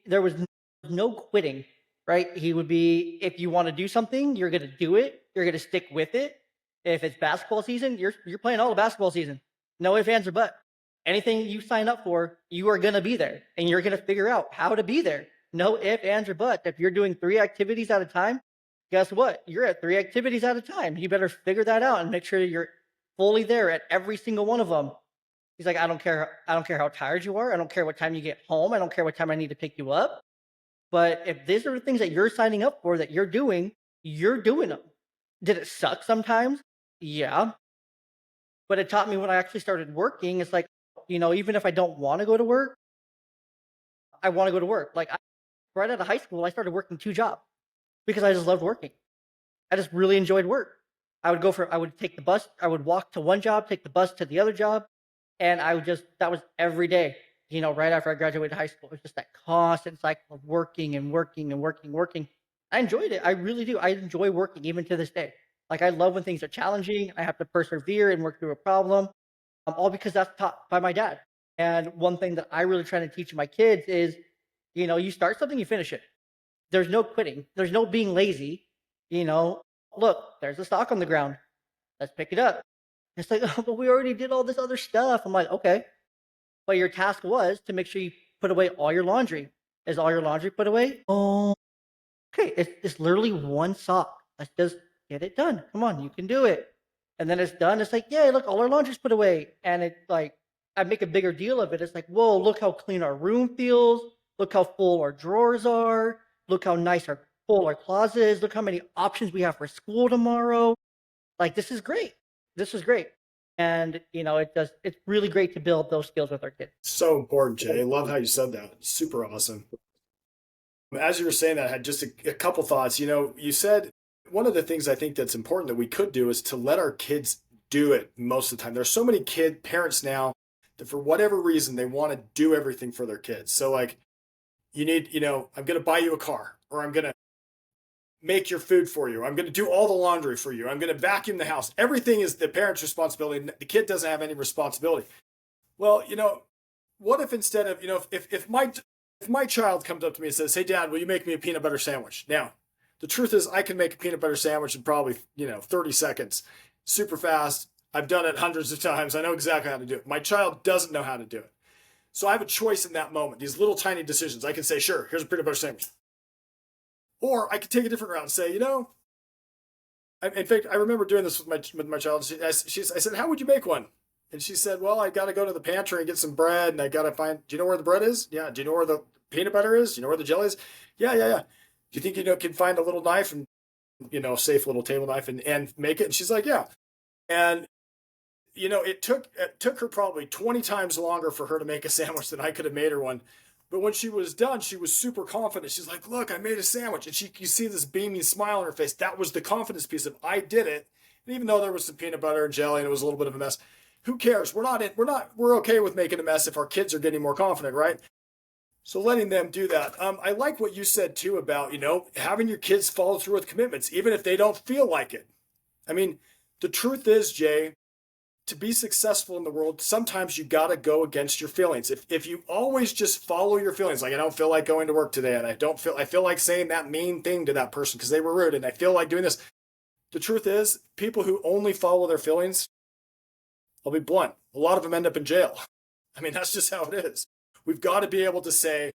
there was no quitting, right? He would be, if you want to do something, you're gonna do it. You're gonna stick with it. If it's basketball season, you're playing all the basketball season. No ifs, ands, or buts. Anything you sign up for, you are gonna be there, and you're gonna figure out how to be there. No ifs, ands, or buts. If you're doing 3 activities at a time, guess what? You're at 3 activities at a time. You better figure that out and make sure you're fully there at every single one of them. He's like, I don't care how tired you are. I don't care what time you get home. I don't care what time I need to pick you up. But if these are the things that you're signing up for that you're doing them. Did it suck sometimes? Yeah. But it taught me when I actually started working, it's like, even if I don't want to go to work, I want to go to work. Like right out of high school, I started working 2 jobs because I just loved working. I just really enjoyed work. I would take the bus, I would walk to one job, take the bus to the other job, and that was every day, right after I graduated high school. It was just that constant cycle of working and working and working, working. I enjoyed it. I really do. I enjoy working even to this day. Like I love when things are challenging. I have to persevere and work through a problem, all because that's taught by my dad. And one thing that I really try to teach my kids is, you start something, you finish it. There's no quitting. There's no being lazy. You know, look, there's a stock on the ground. Let's pick it up. It's like, oh, but we already did all this other stuff. I'm like, okay, but your task was to make sure you put away all your laundry. Is all your laundry put away? Oh, okay. It's literally one sock. Let's just get it done. Come on, you can do it. And then it's done. It's like, yeah, look, all our laundry's put away. And it's like, I make a bigger deal of it. It's like, whoa, look how clean our room feels. Look how full our drawers are. Look how nice our full our closet is. Look how many options we have for school tomorrow. Like, this is great. This is great. And, it's really great to build those skills with our kids. So important, Jay. I love how you said that. Super awesome. As you were saying that, I had just a couple thoughts. You said one of the things I think that's important that we could do is to let our kids do it most of the time. There's so many parents now that for whatever reason, they want to do everything for their kids. So like you need, I'm going to buy you a car, or I'm going to make your food for you. I'm going to do all the laundry for you. I'm going to vacuum the house. Everything is the parent's responsibility. The kid doesn't have any responsibility. Well, what if instead of, if my child comes up to me and says, "Hey dad, will you make me a peanut butter sandwich?" Now, the truth is I can make a peanut butter sandwich in probably, 30 seconds. Super fast. I've done it hundreds of times. I know exactly how to do it. My child doesn't know how to do it. So I have a choice in that moment. These little tiny decisions. I can say, "Sure, here's a peanut butter sandwich." Or I could take a different route and say, in fact, I remember doing this with my child. I said, "How would you make one?" And she said, "Well, I got to go to the pantry and get some bread, and I got to find. Do you know where the bread is? Yeah. Do you know where the peanut butter is? Do you know where the jelly is? Yeah, yeah, yeah. Do you think can find a little knife and safe little table knife and make it?" And she's like, "Yeah." And it took her probably 20 times longer for her to make a sandwich than I could have made her one. But when she was done, she was super confident. She's like, "Look, I made a sandwich." And you see this beaming smile on her face. That was the confidence piece of I did it. And even though there was some peanut butter and jelly and it was a little bit of a mess, who cares? We're okay with making a mess if our kids are getting more confident, right? So letting them do that. I like what you said too about, having your kids follow through with commitments, even if they don't feel like it. I mean, the truth is, Jay, to be successful in the world, sometimes you got to go against your feelings. If you always just follow your feelings, like I don't feel like going to work today, and I feel like saying that mean thing to that person because they were rude, and I feel like doing this. The truth is, people who only follow their feelings, I'll be blunt, a lot of them end up in jail. I mean, that's just how it is. We've got to be able to say,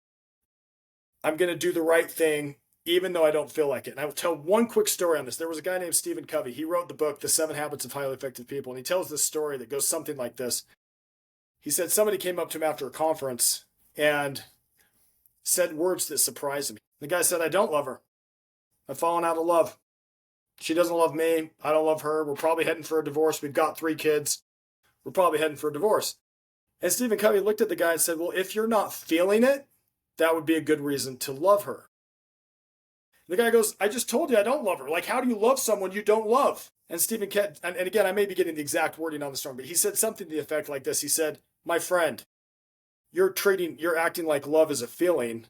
I'm going to do the right thing, even though I don't feel like it. And I will tell one quick story on this. There was a guy named Stephen Covey. He wrote the book, The 7 Habits of Highly Effective People. And he tells this story that goes something like this. He said somebody came up to him after a conference and said words that surprised him. The guy said, "I don't love her. I've fallen out of love. She doesn't love me. I don't love her. We're probably heading for a divorce. We've got 3 kids. We're probably heading for a divorce." And Stephen Covey looked at the guy and said, "Well, if you're not feeling it, that would be a good reason to love her." The guy goes, "I just told you I don't love her. Like, how do you love someone you don't love?" And Stephen and again, I may be getting the exact wording on this wrong, but he said something to the effect like this. He said, My friend, you're acting like love is a feeling.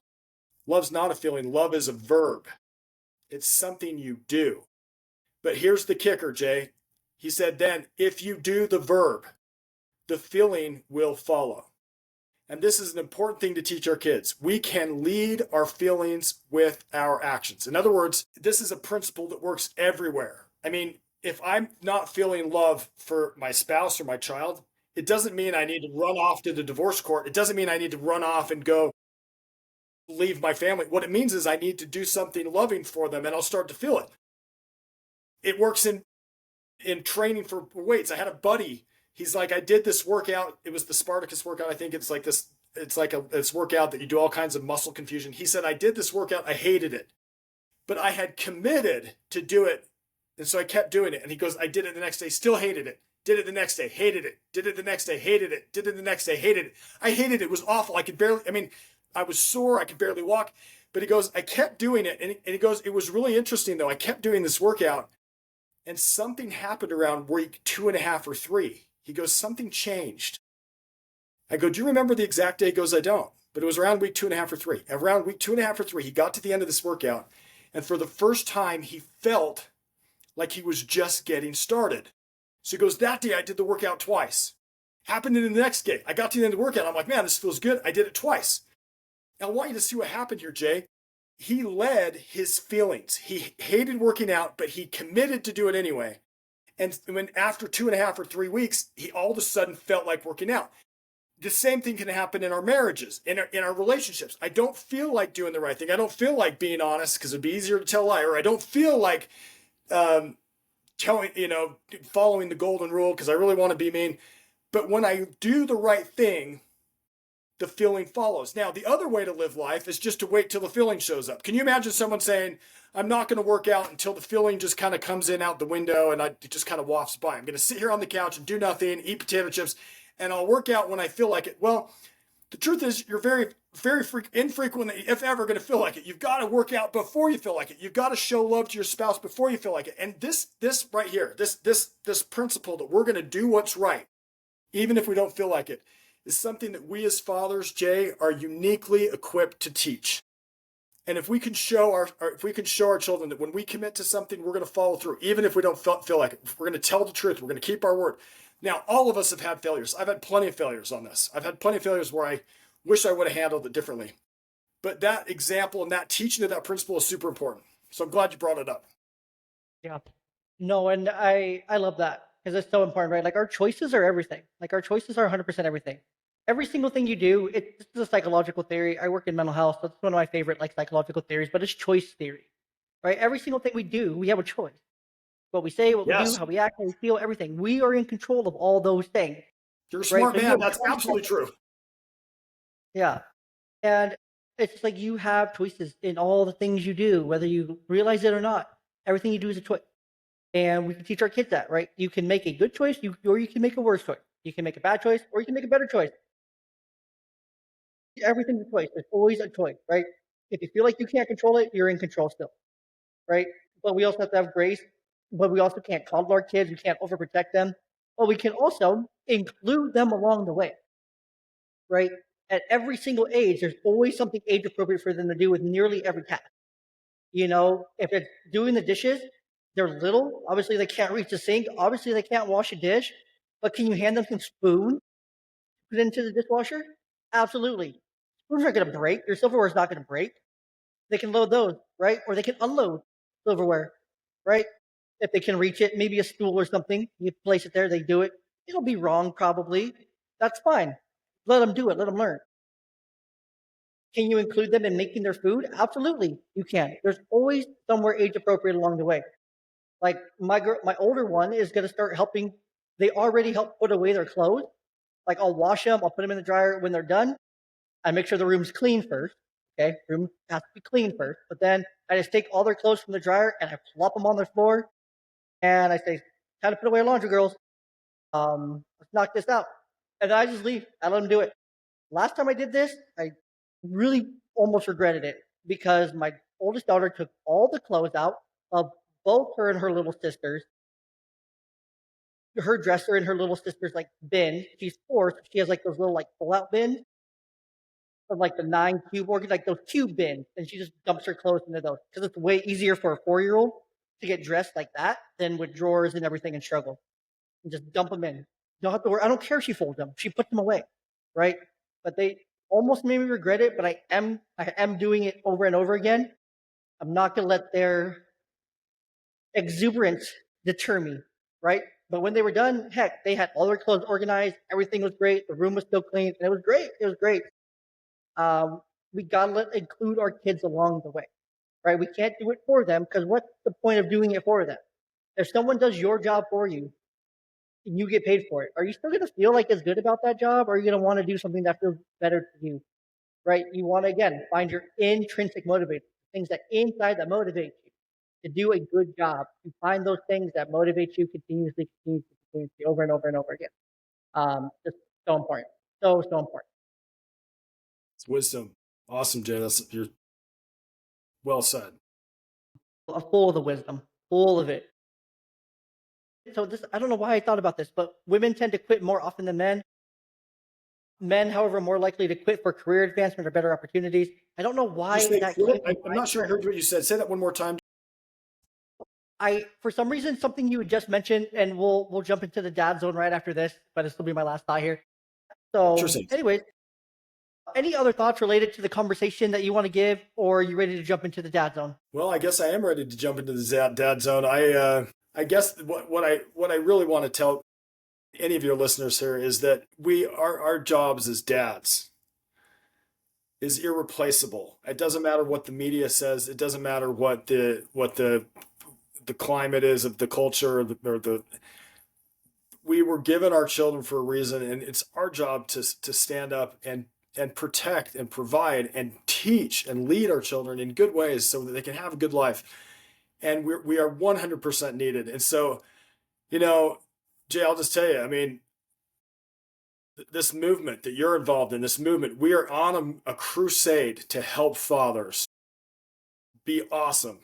Love's not a feeling. Love is a verb. It's something you do. But here's the kicker, Jay. He said, then if you do the verb, the feeling will follow. And this is an important thing to teach our kids. We can lead our feelings with our actions. In other words, this is a principle that works everywhere. I mean, if I'm not feeling love for my spouse or my child, it doesn't mean I need to run off to the divorce court. It doesn't mean I need to run off and go leave my family. What it means is I need to do something loving for them and I'll start to feel it. It works in training for weights. I had a buddy. He's like, I did this workout. It was the Spartacus workout. I think it's like this. It's like this workout that you do all kinds of muscle confusion. He said, I did this workout. I hated it, but I had committed to do it. And so I kept doing it. And he goes, I did it the next day, still hated it. Did it the next day, hated it. Did it the next day, hated it. Did it the next day, hated it. I hated it. It was awful. I was sore. I could barely walk. But he goes, I kept doing it. And he goes, it was really interesting though. I kept doing this workout and something happened around week 2.5 or 3. He goes, something changed. I go, do you remember the exact day? He goes, I don't. But it was around week 2.5 or 3. Around week 2.5 or 3, he got to the end of this workout. And for the first time, he felt like he was just getting started. So he goes, that day I did the workout twice. Happened in the next day. I got to the end of the workout. I'm like, man, this feels good. I did it twice. Now I want you to see what happened here, Jay. He led his feelings. He hated working out, but he committed to do it anyway. And when after 2.5 or 3 weeks, he all of a sudden felt like working out. The same thing can happen in our marriages, in our relationships. I don't feel like doing the right thing. I don't feel like being honest because it'd be easier to tell a lie. Or I don't feel like following the golden rule because I really want to be mean. But when I do the right thing, the feeling follows. Now, the other way to live life is just to wait till the feeling shows up. Can you imagine someone saying, I'm not going to work out until the feeling just kind of comes in out the window and it just kind of wafts by. I'm going to sit here on the couch and do nothing, eat potato chips, and I'll work out when I feel like it. Well, the truth is you're very, very infrequently, if ever, going to feel like it. You've got to work out before you feel like it. You've got to show love to your spouse before you feel like it. And this right here, this principle that we're going to do what's right, even if we don't feel like it, is something that we as fathers, Jay, are uniquely equipped to teach. And if we can show our children that when we commit to something, we're going to follow through, even if we don't feel like it. If we're going to tell the truth, we're going to keep our word. Now, all of us have had failures. I've had plenty of failures on this. I've had plenty of failures where I wish I would have handled it differently. But that example and that teaching of that principle is super important. So I'm glad you brought it up. Yeah. No, and I love that because it's so important, right? Like our choices are everything. Like our choices are 100% everything. Every single thing you do, this is a psychological theory. I work in mental health, so it's one of my favorite like psychological theories, but it's choice theory, right? Every single thing we do, we have a choice. What we say, what we do, Yes, how we act, how we feel, everything. We are in control of all those things, you're a right? smart So you man. have That's one absolutely true. Yeah. And it's just like you have choices in all the things you do, whether you realize it or not. Everything you do is a choice. And we can teach our kids that, right? You can make a good choice, or you can make a worse choice. You can make a bad choice, or you can make a better choice. Everything's a choice. There's always a choice, right? If you feel like you can't control it, you're in control still, right? But we also have to have grace. But we also can't coddle our kids. We can't overprotect them. But we can also include them along the way, right? At every single age, there's always something age appropriate for them to do with nearly every task. If it's doing the dishes, they're little. Obviously, they can't reach the sink. Obviously, they can't wash a dish. But can you hand them some spoon, put it into the dishwasher? Absolutely. Spoons aren't going to break. Your silverware is not going to break. They can load those, right? Or they can unload silverware, right? If they can reach it, maybe a stool or something. You place it there, they do it. It'll be wrong, probably. That's fine. Let them do it. Let them learn. Can you include them in making their food? Absolutely, you can. There's always somewhere age appropriate along the way. Like my older one is going to start helping. They already help put away their clothes. Like I'll wash them, I'll put them in the dryer when they're done. I make sure the room's clean first. Okay, room has to be clean first. But then I just take all their clothes from the dryer and I plop them on the floor. And I say, "Time to put away your laundry, girls. Let's knock this out." And then I just leave. I let them do it. Last time I did this, I really almost regretted it because my oldest daughter took all the clothes out of both her and her little sisters. her dresser and her little sister's like bin. She's 4, so she has like those little like pull-out bins of like the 9 cube organs, like those cube bins, and she just dumps her clothes into those because it's way easier for a 4-year-old to get dressed like that than with drawers and everything and struggle. And just dump them in. You don't have to worry. I don't care if she folds them. She puts them away, right? But they almost made me regret it. But I am doing it over and over again. I'm not gonna let their exuberance deter me, right? But when they were done, heck, they had all their clothes organized. Everything was great. The room was still clean, and it was great. It was great. Um, we gotta include our kids along the way, right? We can't do it for them because what's the point of doing it for them? If someone does your job for you and you get paid for it, are you still gonna feel like it's good about that job, or are you gonna want to do something that feels better to you, right? You want to again find your intrinsic motivators, things that inside that motivate you to do a good job. You find those things that motivate you continuously over and over and over again. Just so important, so important. It's wisdom. Awesome, Jay. You're well said. Full of the wisdom, full of it. So this, I don't know why I thought about this, but women tend to quit more often than men. Men, however, are more likely to quit for career advancement or better opportunities. I don't know You why say that quit? came to I'm mind. not sure I heard what you said. Say that one more time. For some reason, something you had just mentioned, and we'll jump into the dad zone right after this, but this will be my last thought here. Sure So, thing. anyways, any other thoughts related to the conversation that you want to give, or are you ready to jump into the dad zone? Well, I guess I am ready to jump into the dad zone. I guess what I really want to tell any of your listeners here is that our jobs as dads is irreplaceable. It doesn't matter what the media says. It doesn't matter what the climate is of the culture or the we were given our children for a reason, and it's our job to stand up and protect and provide and teach and lead our children in good ways so that they can have a good life. And we are 100% needed. And so, you know, Jay, I'll just tell you, I mean, this movement that you're involved in, this movement, we are on a crusade to help fathers be awesome,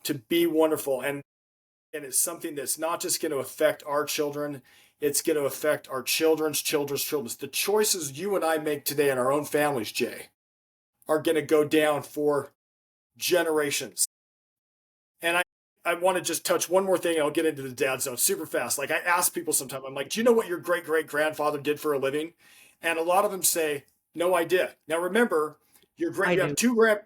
to be wonderful. And it's something that's not just going to affect our children, it's going to affect our children's children's children. The choices you and I make today in our own families, Jay, are going to go down for generations. And I want to just touch one more thing, and I'll get into the dad zone super fast. Like, I ask people sometimes, I'm like, do you know what your great great grandfather did for a living? And a lot of them say, no idea. Now remember, I you do. have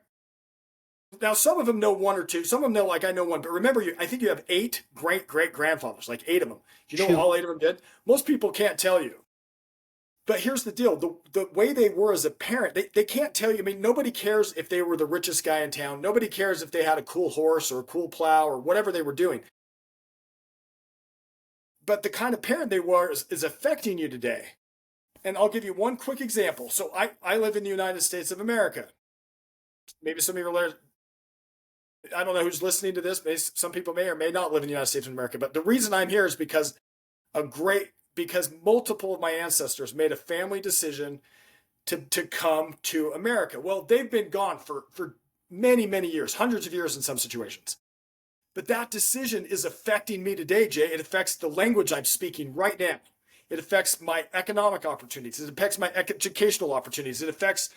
now some of them know one or two. Some of them know, like, I know one, but remember, I think you have 8 great great grandfathers, like 8 of them. Do you know what Shoot. all 8 of them did? Most people can't tell you. But here's the deal. The way they were as a parent, they can't tell you. I mean, nobody cares if they were the richest guy in town. Nobody cares if they had a cool horse or a cool plow or whatever they were doing. But the kind of parent they were is affecting you today. And I'll give you one quick example. So I live in the United States of America. Maybe some of your, I don't know who's listening to this. Some people may or may not live in the United States of America. But the reason I'm here is because multiple of my ancestors made a family decision to come to America. Well, they've been gone for many, many years, hundreds of years in some situations. But that decision is affecting me today, Jay. It affects the language I'm speaking right now. It affects my economic opportunities. It affects my educational opportunities. It affects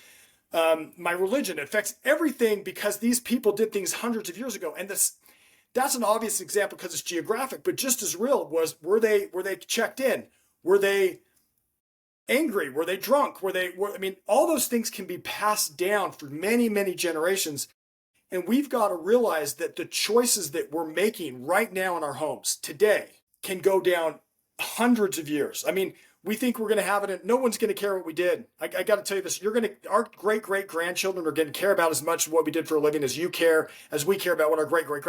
my religion. It affects everything because these people did things hundreds of years ago. And that's an obvious example because it's geographic, but just as real were they checked in? Were they angry? Were they drunk? I mean, all those things can be passed down for many, many generations. And we've got to realize that the choices that we're making right now in our homes today can go down hundreds of years. I mean, we think we're going to have it, and no one's going to care what we did. I got to tell you this: our great great grandchildren are going to care about as much of what we did for a living as we care about what our great great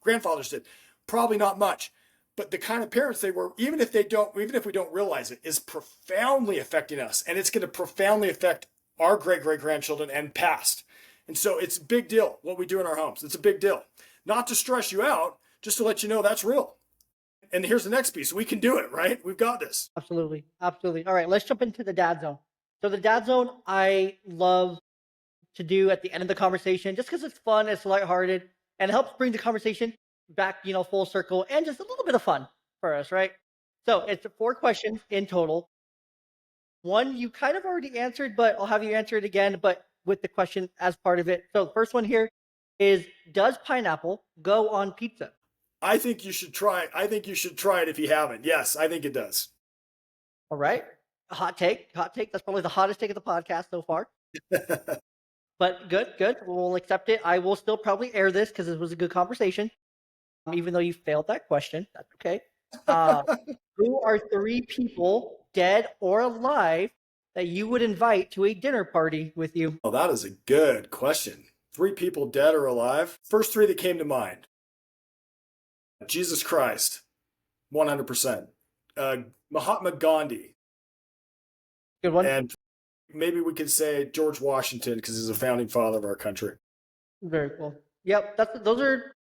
grandfathers did. Probably not much, but the kind of parents they were, even if we don't realize it, is profoundly affecting us, and it's going to profoundly affect our great great grandchildren and past. And so it's a big deal what we do in our homes. It's a big deal. Not to stress you out, just to let you know that's real. And here's the next piece. We can do it, right? We've got this. Absolutely. Absolutely. All right, let's jump into the dad zone. So the dad zone I love to do at the end of the conversation just because it's fun, it's lighthearted, and it helps bring the conversation back, full circle and just a little bit of fun for us, right? So it's 4 questions in total. One you kind of already answered, but I'll have you answer it again, but with the question as part of it. So the first one here is, does pineapple go on pizza? I think you should try. I think you should try it if you haven't. Yes, I think it does. All right. A hot take. Hot take. That's probably the hottest take of the podcast so far. But good, good. We'll accept it. I will still probably air this because it was a good conversation. Even though you failed that question. That's okay. Who are 3 people, dead or alive, that you would invite to a dinner party with you? Oh, that is a good question. 3 people, dead or alive? First 3 that came to mind. Jesus Christ, 100%. Mahatma Gandhi, Good one. and maybe we could say George Washington because he's a founding father of our country. Very cool. Yep. Those are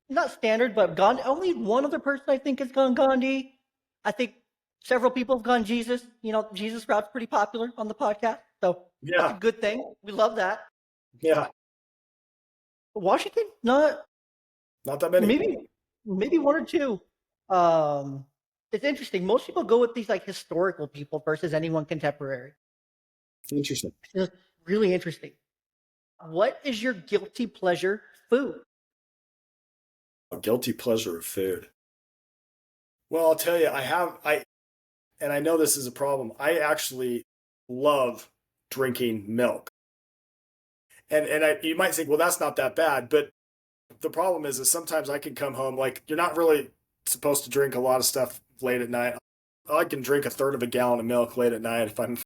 not standard, but Gandhi. Only one other person I think has gone Gandhi. I think several people have gone Jesus. Jesus Sprout's pretty popular on the podcast, so that's a Yeah, good thing. We love that. yeah, Washington, not not that many. maybe 1 or 2. Um, it's interesting. Most people go with these like historical people versus anyone contemporary. Interesting. It's just really interesting. What is your guilty pleasure food? A guilty pleasure of food. Well, I'll tell you, and I know this is a problem. I actually love drinking milk. And you might think, well, that's not that bad, but the problem is sometimes I can come home, like, you're not really supposed to drink a lot of stuff late at night. I can drink 1/3 of a gallon of milk late at night if I'm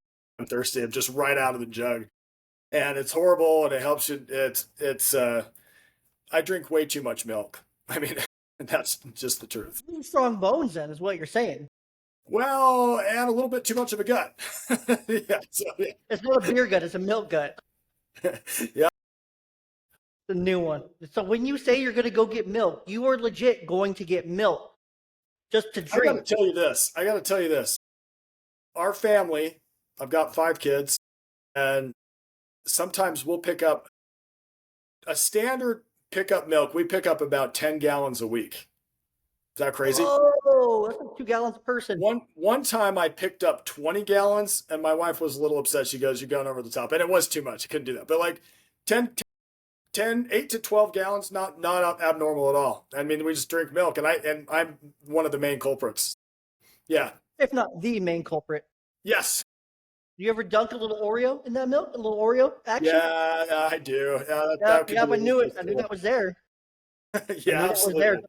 thirsty. I'm just right out of the jug, and it's horrible. And it helps you. I drink way too much milk. I mean, that's just the truth. Really strong bones, then, is what you're saying. Well, and a little bit too much of a gut. Yeah, yeah. It's not a beer gut; it's a milk gut. Yeah. The new one. So when you say you're going to go get milk, you are legit going to get milk just to I got drink. to tell you this. Our family, I've got 5 kids, and sometimes we'll pick up a standard pickup milk. We pick up about 10 gallons a week. Is that crazy? Oh, that's like 2 gallons a person. One time I picked up 20 gallons, and my wife was a little upset. She goes, "You're going over the top," and it was too much. I couldn't do that. But like 8 to 12 gallons, not abnormal at all. I mean, we just drink milk, and I'm one of the main culprits. Yeah. If not the main culprit. Yes. Do you ever dunk a little Oreo in that milk? A little Oreo action? Yeah, I do. I knew it. I knew that was there. Yeah, absolutely. Something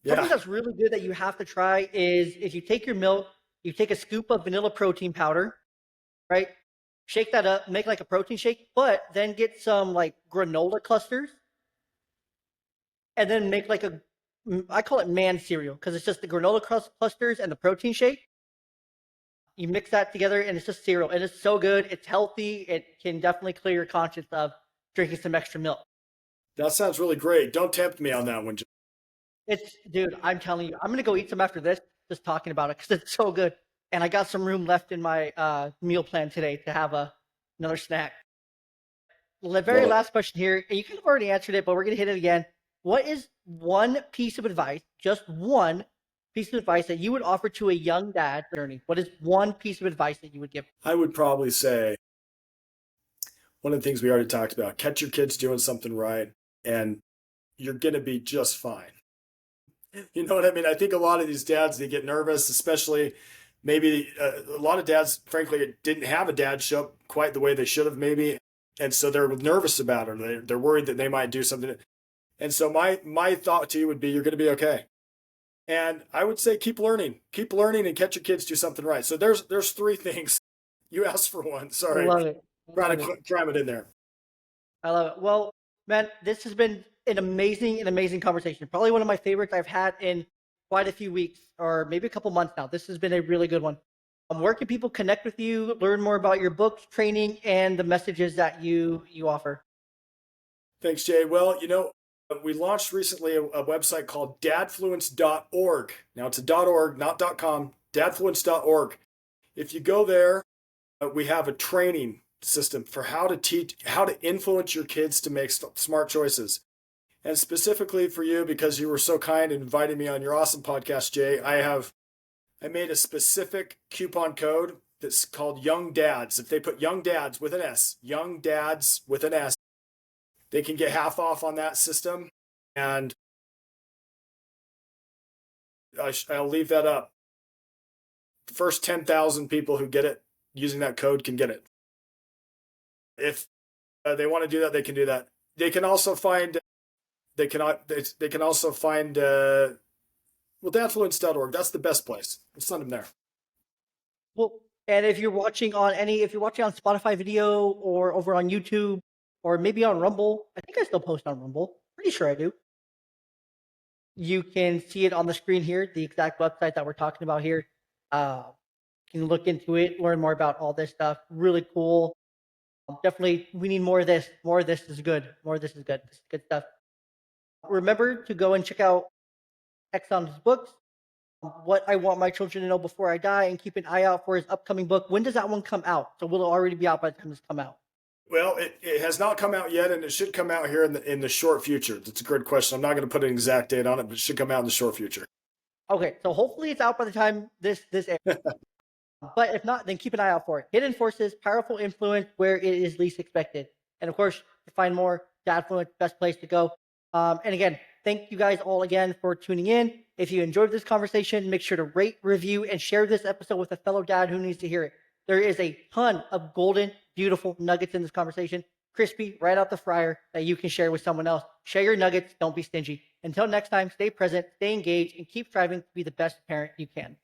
Yeah. that's really good that you have to try is you take your milk, you take a scoop of vanilla protein powder, right? Shake that up, make like a protein shake, but then get some like granola clusters and then make like I call it man cereal because it's just the granola clusters and the protein shake. You mix that together and it's just cereal. And it's so good. It's healthy. It can definitely clear your conscience of drinking some extra milk. That sounds really great. Don't tempt me on that one. Dude, I'm telling you, I'm going to go eat some after this, just talking about it because it's so good. And I got some room left in my meal plan today to have another snack. The very last question here, and you kind of already answered it, but we're going to hit it again. What is one piece of advice, just one piece of advice that you would offer to a young dad journey? What is one piece of advice that you would give? I would probably say one of the things we already talked about, catch your kids doing something right, and you're going to be just fine. You know what I mean? I think a lot of these dads, they get nervous, especially maybe a lot of dads, frankly, didn't have a dad show up quite the way they should have maybe. And so they're nervous about it. They're worried that they might do something. And so my thought to you would be, you're going to be okay. And I would say, keep learning and catch your kids do something right. So there's 3 things. You asked for one. Sorry. I love it. Trying to cram it in there. I love it. Well, man, this has been an amazing conversation. Probably one of my favorites I've had in quite a few weeks or maybe a couple months now. This has been a really good one. Where can people connect with you, learn more about your books, training, and the messages that you offer? Thanks, Jay. Well, we launched recently a website called dadfluence.org. Now it's a .org, not .com, dadfluence.org. If you go there, we have a training system for how to influence your kids to make smart choices. And specifically for you, because you were so kind in inviting me on your awesome podcast, Jay, I have I made a specific coupon code that's called Young Dads. If they put Young Dads with an S, Young Dads with an S, they can get half off on that system. And I'll leave that up. The first 10,000 people who get it using that code can get it. If they want to do that, they can do that. They can also find dadsfluence.org. That's the best place. We'll send them there. Well, and if you're watching on Spotify video or over on YouTube or maybe on Rumble, I think I still post on Rumble. Pretty sure I do. You can see it on the screen here, the exact website that we're talking about here. You can look into it, learn more about all this stuff. Really cool. Definitely, we need more of this. More of this is good. More of this is good. This is good stuff. Remember to go and check out EksAyn's books, What I Want My Children to Know Before I Die, and keep an eye out for his upcoming book. When does that one come out? So will it already be out by the time this come out? Well, it has not come out yet, and it should come out here in the short future. That's a good question. I'm not going to put an exact date on it, but it should come out in the short future. Okay, so hopefully it's out by the time this airs. But if not, then keep an eye out for it. Hidden Forces, Powerful Influence, Where It Is Least Expected. And of course, to find more, Dadfluence, best place to go. And again, thank you guys all again for tuning in. If you enjoyed this conversation, make sure to rate, review, and share this episode with a fellow dad who needs to hear it. There is a ton of golden, beautiful nuggets in this conversation, crispy, right out the fryer, that you can share with someone else. Share your nuggets. Don't be stingy. Until next time, stay present, stay engaged, and keep striving to be the best parent you can.